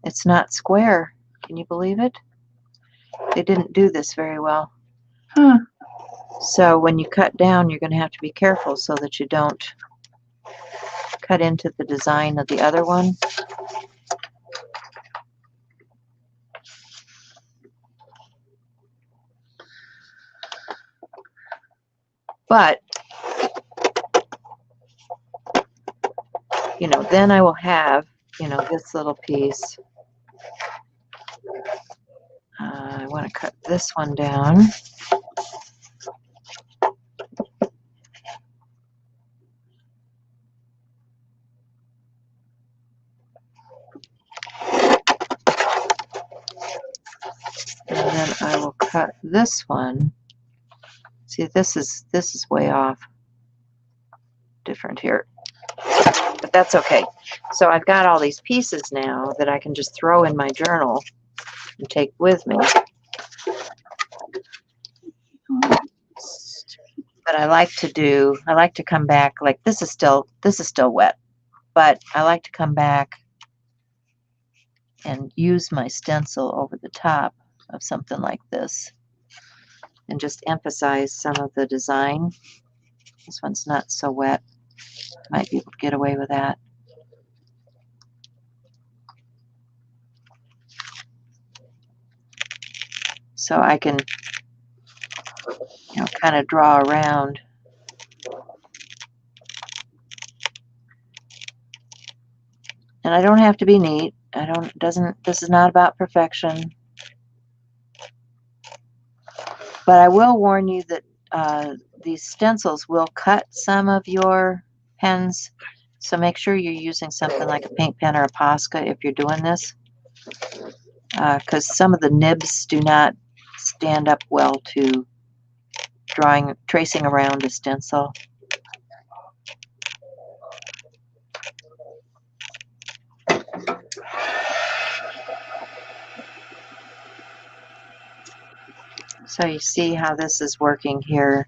It's not square. Can you believe it? They didn't do this very well. Huh. So when you cut down, you're going to have to be careful so that you don't cut into the design of the other one. But, you know, then I will have, you know, this little piece. I want to cut this one down. And then I will cut this one. See, this is way off. Different here. But that's okay. So I've got all these pieces now that I can just throw in my journal and take with me. But I like to come back, like this is still wet, but I like to come back and use my stencil over the top of something like this and just emphasize some of the design. This one's not so wet. Might be able to get away with that. So I can, you know, kind of draw around. And I don't have to be neat. This is not about perfection. But I will warn you that these stencils will cut some of your pens. So make sure you're using something like a pink pen or a Posca if you're doing this. Because some of the nibs do not stand up well to tracing around a stencil. So you see how this is working here.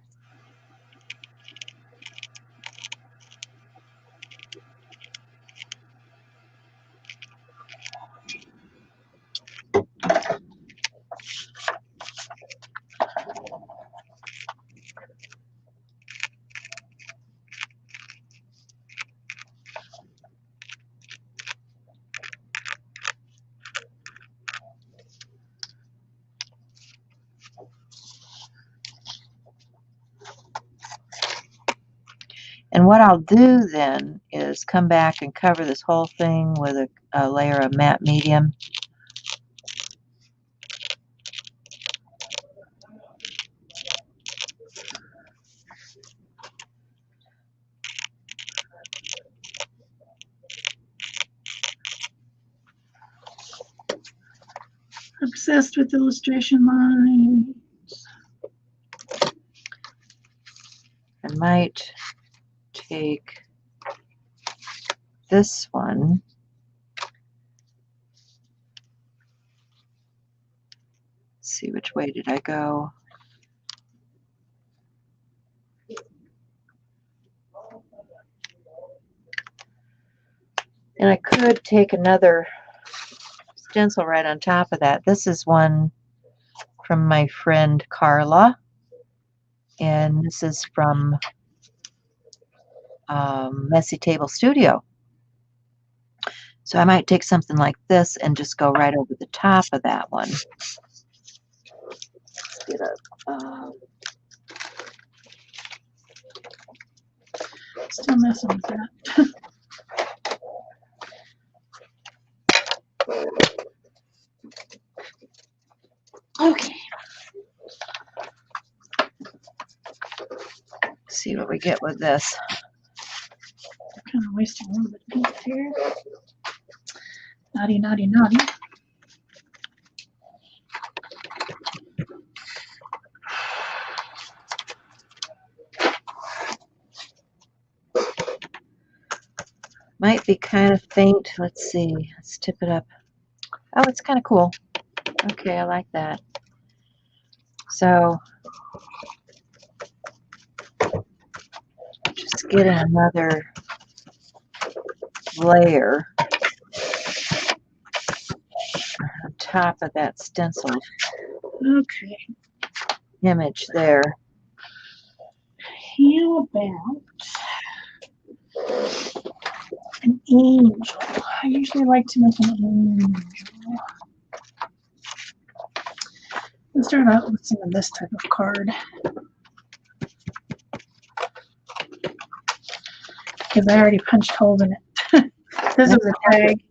And what I'll do then is come back and cover this whole thing with a layer of matte medium. Obsessed with illustration lines. I might take this one. Let's see, which way did I go? And I could take another stencil right on top of that. This is one from my friend Carla, and this is from Messy Table Studio. So I might take something like this and just go right over the top of that one. Let's get a Still messing with that. okay. See what we get with this. Kind of wasting a little bit of ink here. Naughty, naughty, naughty. Might be kind of faint. Let's see. Let's tip it up. Oh, it's kind of cool. Okay, I like that. So, just getting another layer on top of that stenciled Okay. image there. How about an angel? I usually like to make an angel. Let's start out with some of this type of card. Because I already punched holes in it. This is a tag,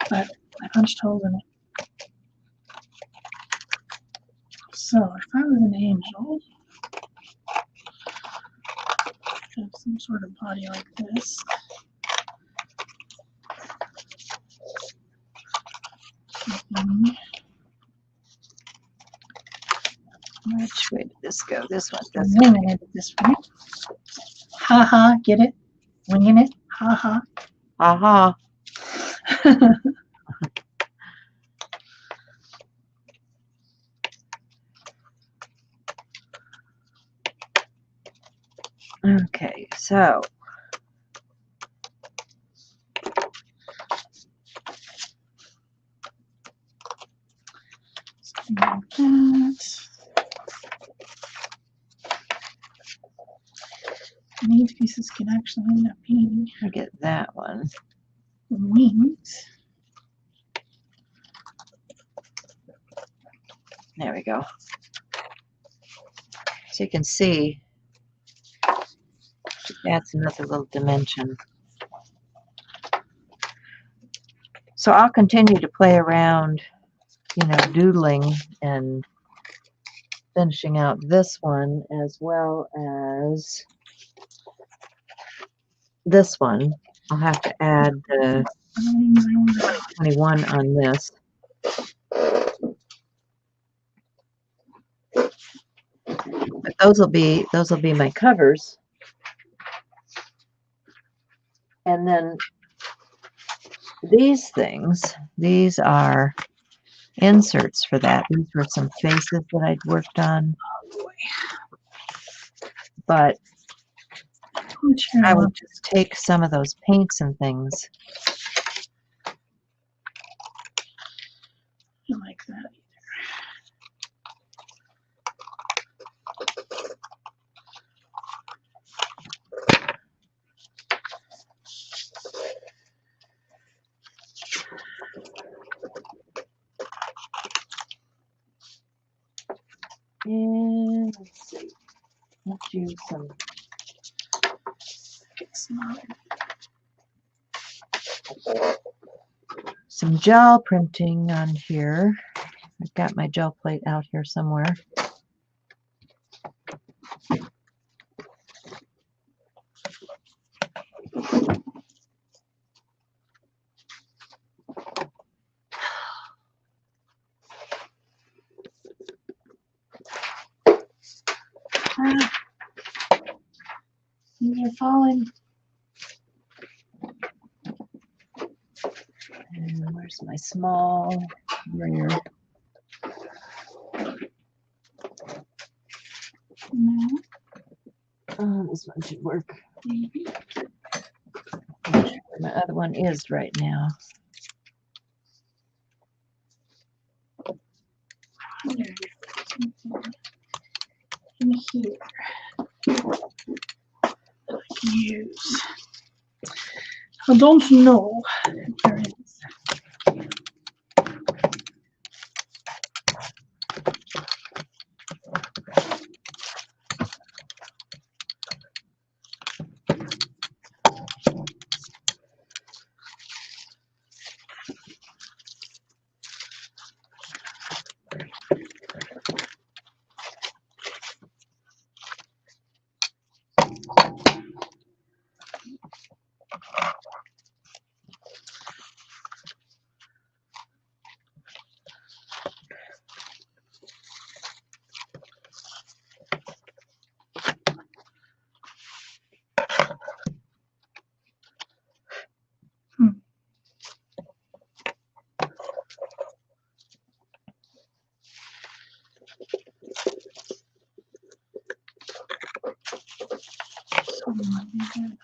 but I punched holes in it. So if I was an angel, have some sort of body like this. Which way did this go? This one. I'm winging it this way. Ha, get it? Winging it. Ha. Aha. Okay, so something like that. And these pieces can actually end up being I get that one. wings. There we go. So you can see that's another little dimension. So I'll continue to play around, doodling and finishing out this one as well as this one. I'll have to add the 21 on this. But those will be my covers. And then these are inserts for that. These were some faces that I'd worked on. But I would just take some of those paints and things. I like that. And let's see. Let's use some gel printing on here. I've got my gel plate out here somewhere. These are falling. And where's my small rare? No. Oh, this one should work. Maybe. I'm not sure where my other one is right now. In here. I can use. I don't know if there is. one might be good.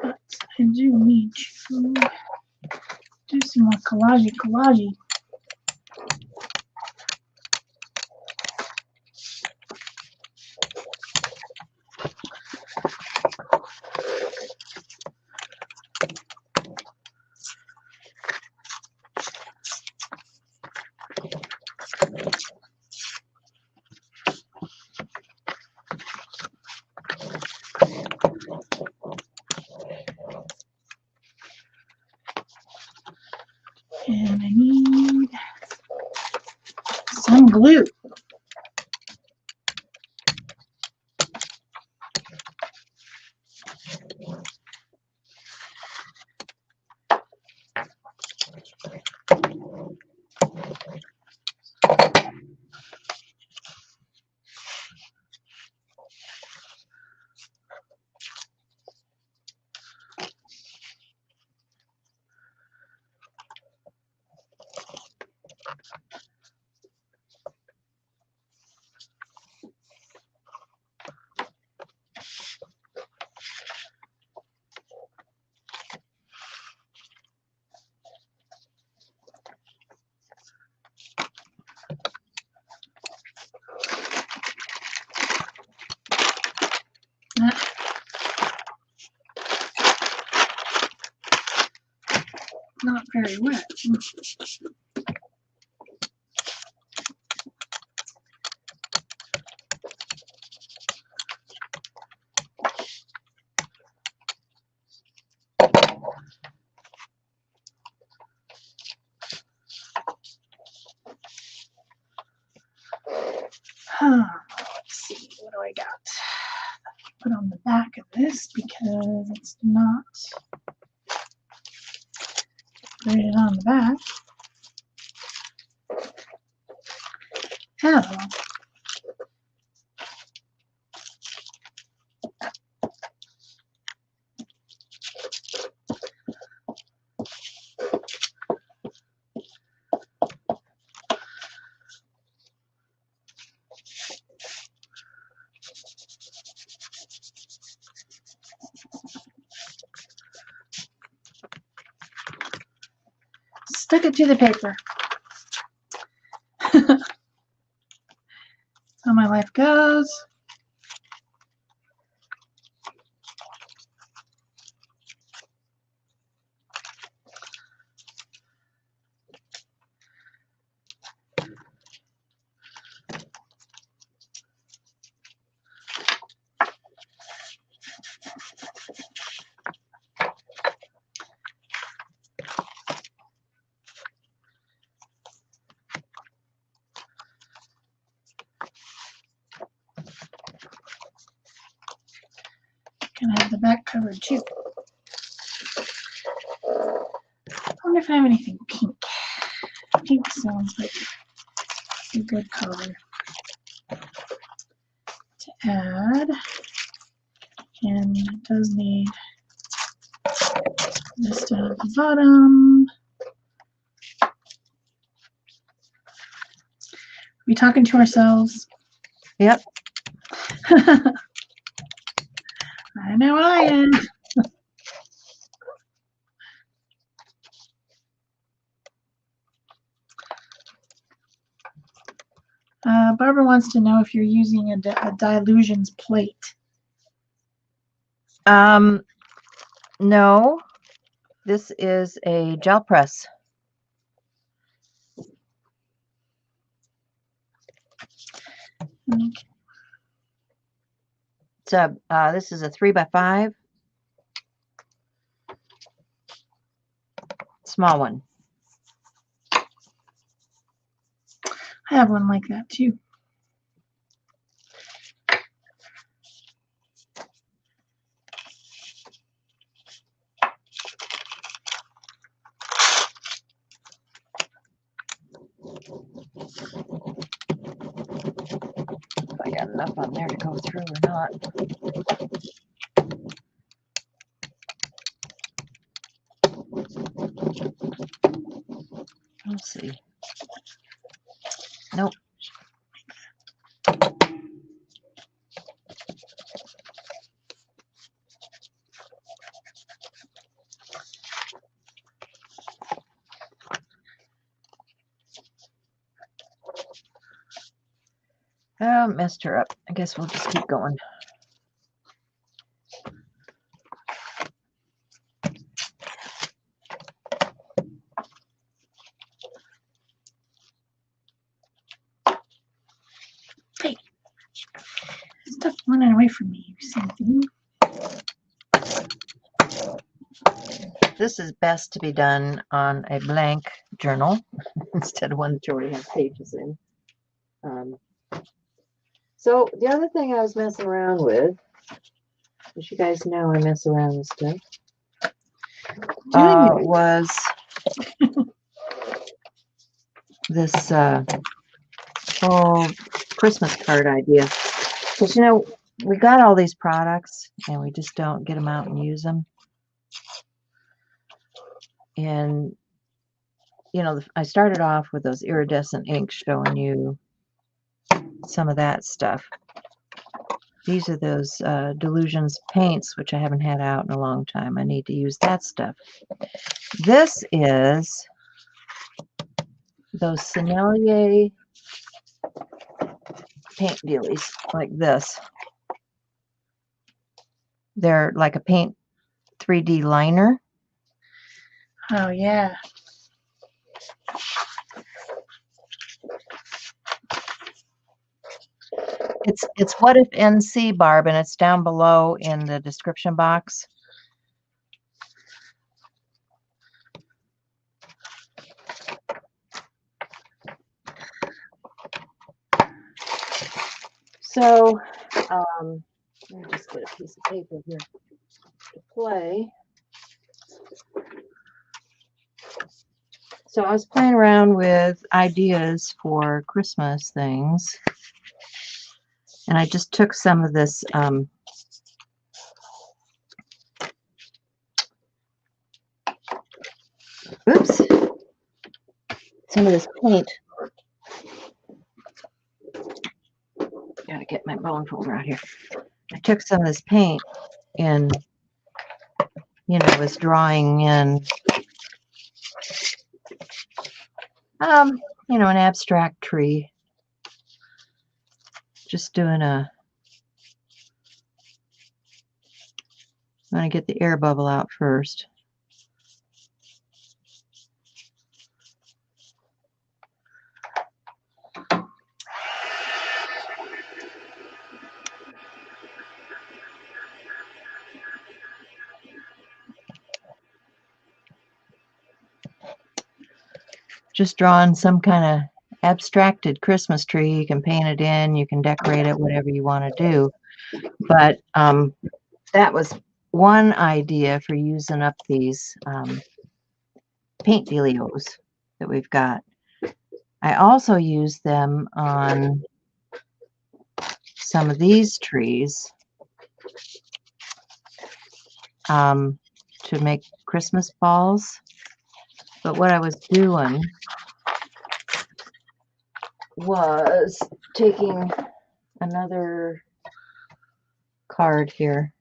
But I do need to do some more collage. And I need some glue. Not very wet. Let's see, what do I got? Put on the back of this because it's not graded on the back. Oh. Stuck it to the paper. That's how my life goes. Can I have the back covered too? I wonder if I have anything pink. Pink sounds like a good color to add. And it does need this down at the bottom. We talking to ourselves? Yep. I know I am. Barbara wants to know if you're using a dilutions plate. No, this is a gel press. Okay. It's a, this is a 3x5. Small one. I have one like that too. If I got enough on there to go through or not. Let's see. Nope. Oh, messed her up. I guess we'll just keep going. Hey, stop running away from me, you silly thing. This is best to be done on a blank journal instead of one that you already have pages in. So the other thing I was messing around with, as you guys know, I mess around with stuff, was this whole Christmas card idea. Because, you know, we got all these products and we just don't get them out and use them. And, you know, I started off with those iridescent inks showing you some of that stuff. These are those Delusions paints, which I haven't had out in a long time. I need to use that stuff. This is those Sennelier paint dealies, like this. They're like a paint 3D liner. Oh, yeah. It's What If NC, Barb, and it's down below in the description box. So, let me just get a piece of paper here to play. So I was playing around with ideas for Christmas things, and I just took some of this some of this paint. Gotta get my bone folder out here. I took some of this paint and, you know, was drawing in, you know, an abstract tree. Just doing I'm going to get the air bubble out first. Just drawing some kind of abstracted Christmas tree. You can paint it in, you can decorate it, whatever you want to do. But that was one idea for using up these paint dealios that we've got. I also use them on some of these trees to make Christmas balls. But what I was doing was taking another card here.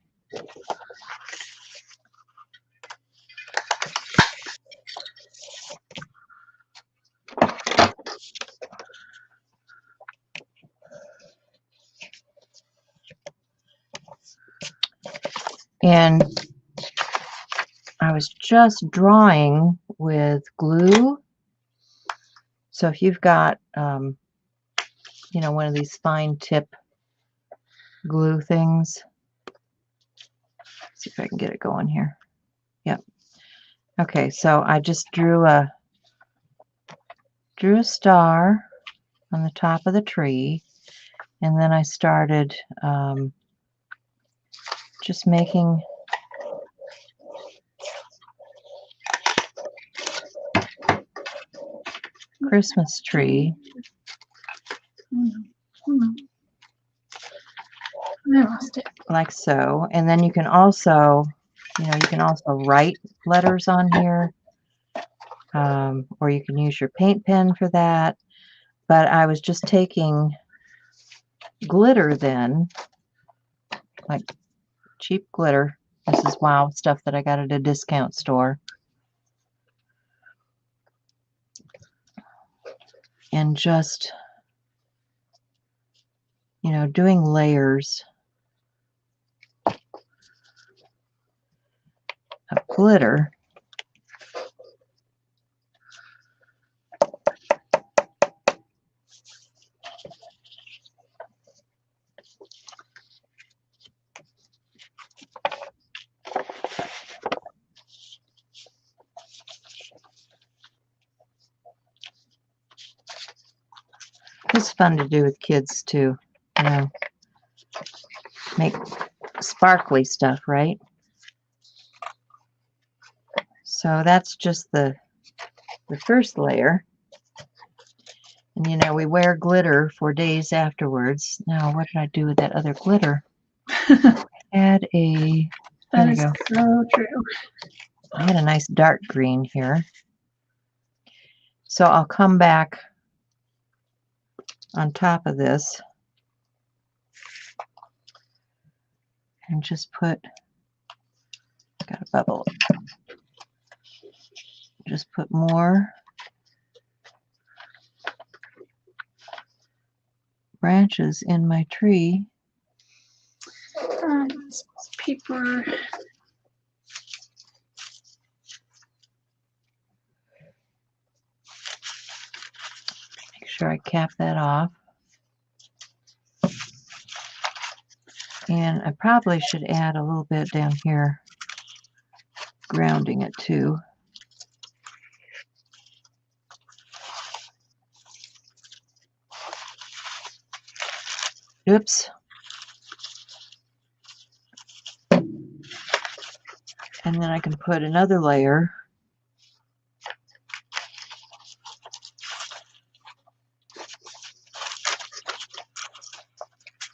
And I was just drawing with glue. So if you've got, you know, one of these fine tip glue things, see if I can get it going here. Yep. Okay, so I just drew a star on the top of the tree, and then I started just making Christmas tree. I lost it. Like so. And then you can also, you know, you can also write letters on here, or you can use your paint pen for that. But I was just taking glitter then, like cheap glitter. This is wow stuff that I got at a discount store. And just doing layers of glitter. It's fun to do with kids too, make sparkly stuff, right? So that's just the first layer. And we wear glitter for days afterwards. Now, what did I do with that other glitter? Add a, That is so true. I had a nice dark green here. So I'll come back on top of this and just put, got a bubble, just put more branches in my tree. Paper. Make sure I cap that off. And I probably should add a little bit down here, grounding it too. Oops. And then I can put another layer.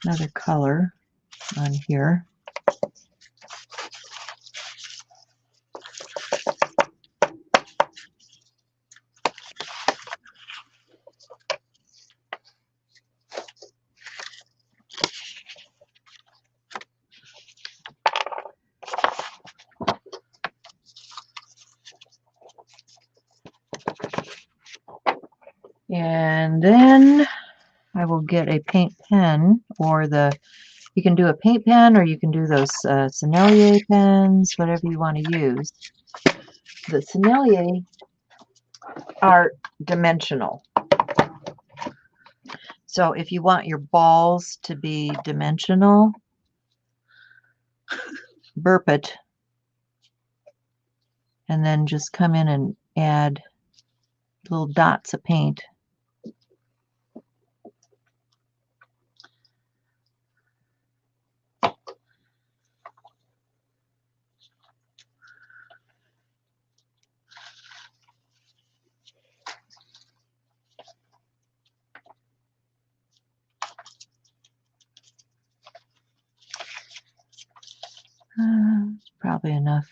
Another color on here. And then I will get a paint pen, or you can do a paint pen, or you can do those Sennelier pens, whatever you want to use. The Sennelier are dimensional. So if you want your balls to be dimensional, burp it, and then just come in and add little dots of paint. Probably enough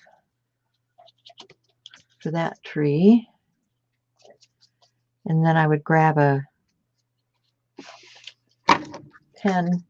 for that tree. And then I would grab a pen.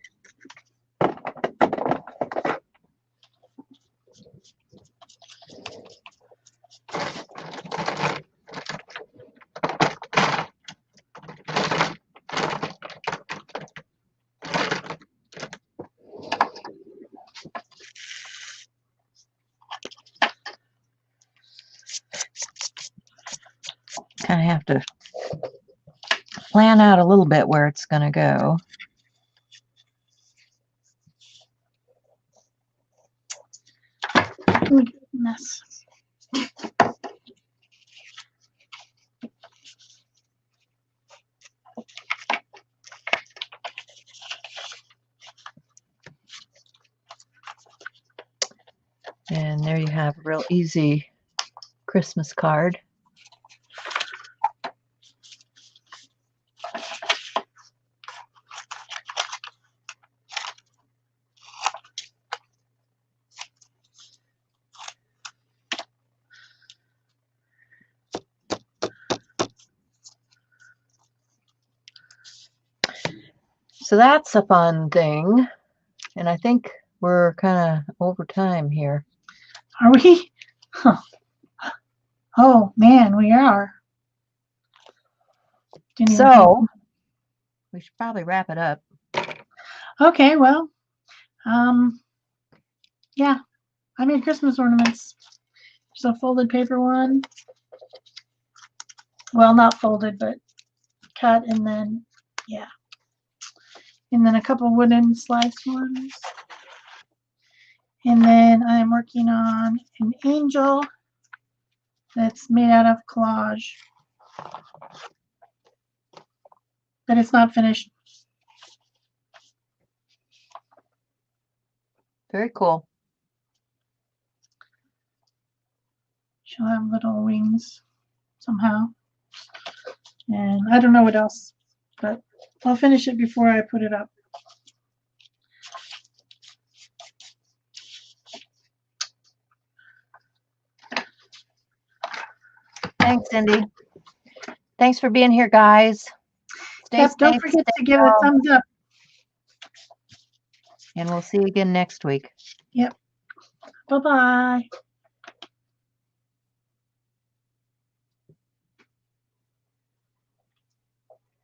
Kind of have to plan out a little bit where it's going to go. Oh, goodness. And there you have a real easy Christmas card. So that's a fun thing. And I think we're kind of over time here. Are we? Huh. Oh, man, we are. So we should probably wrap it up. Okay, well, yeah, I made Christmas ornaments. There's a folded paper one. Well, not folded, but cut, and then, yeah. And then a couple wooden slice ones. And then I'm working on an angel that's made out of collage. But it's not finished. Very cool. She'll have little wings somehow. And I don't know what else, but I'll finish it before I put it up. Thanks, Cindy. Thanks for being here, guys. Stay Yep, safe, don't forget stay to give a well, thumbs up. and we'll see you again next week. Yep. Bye-bye.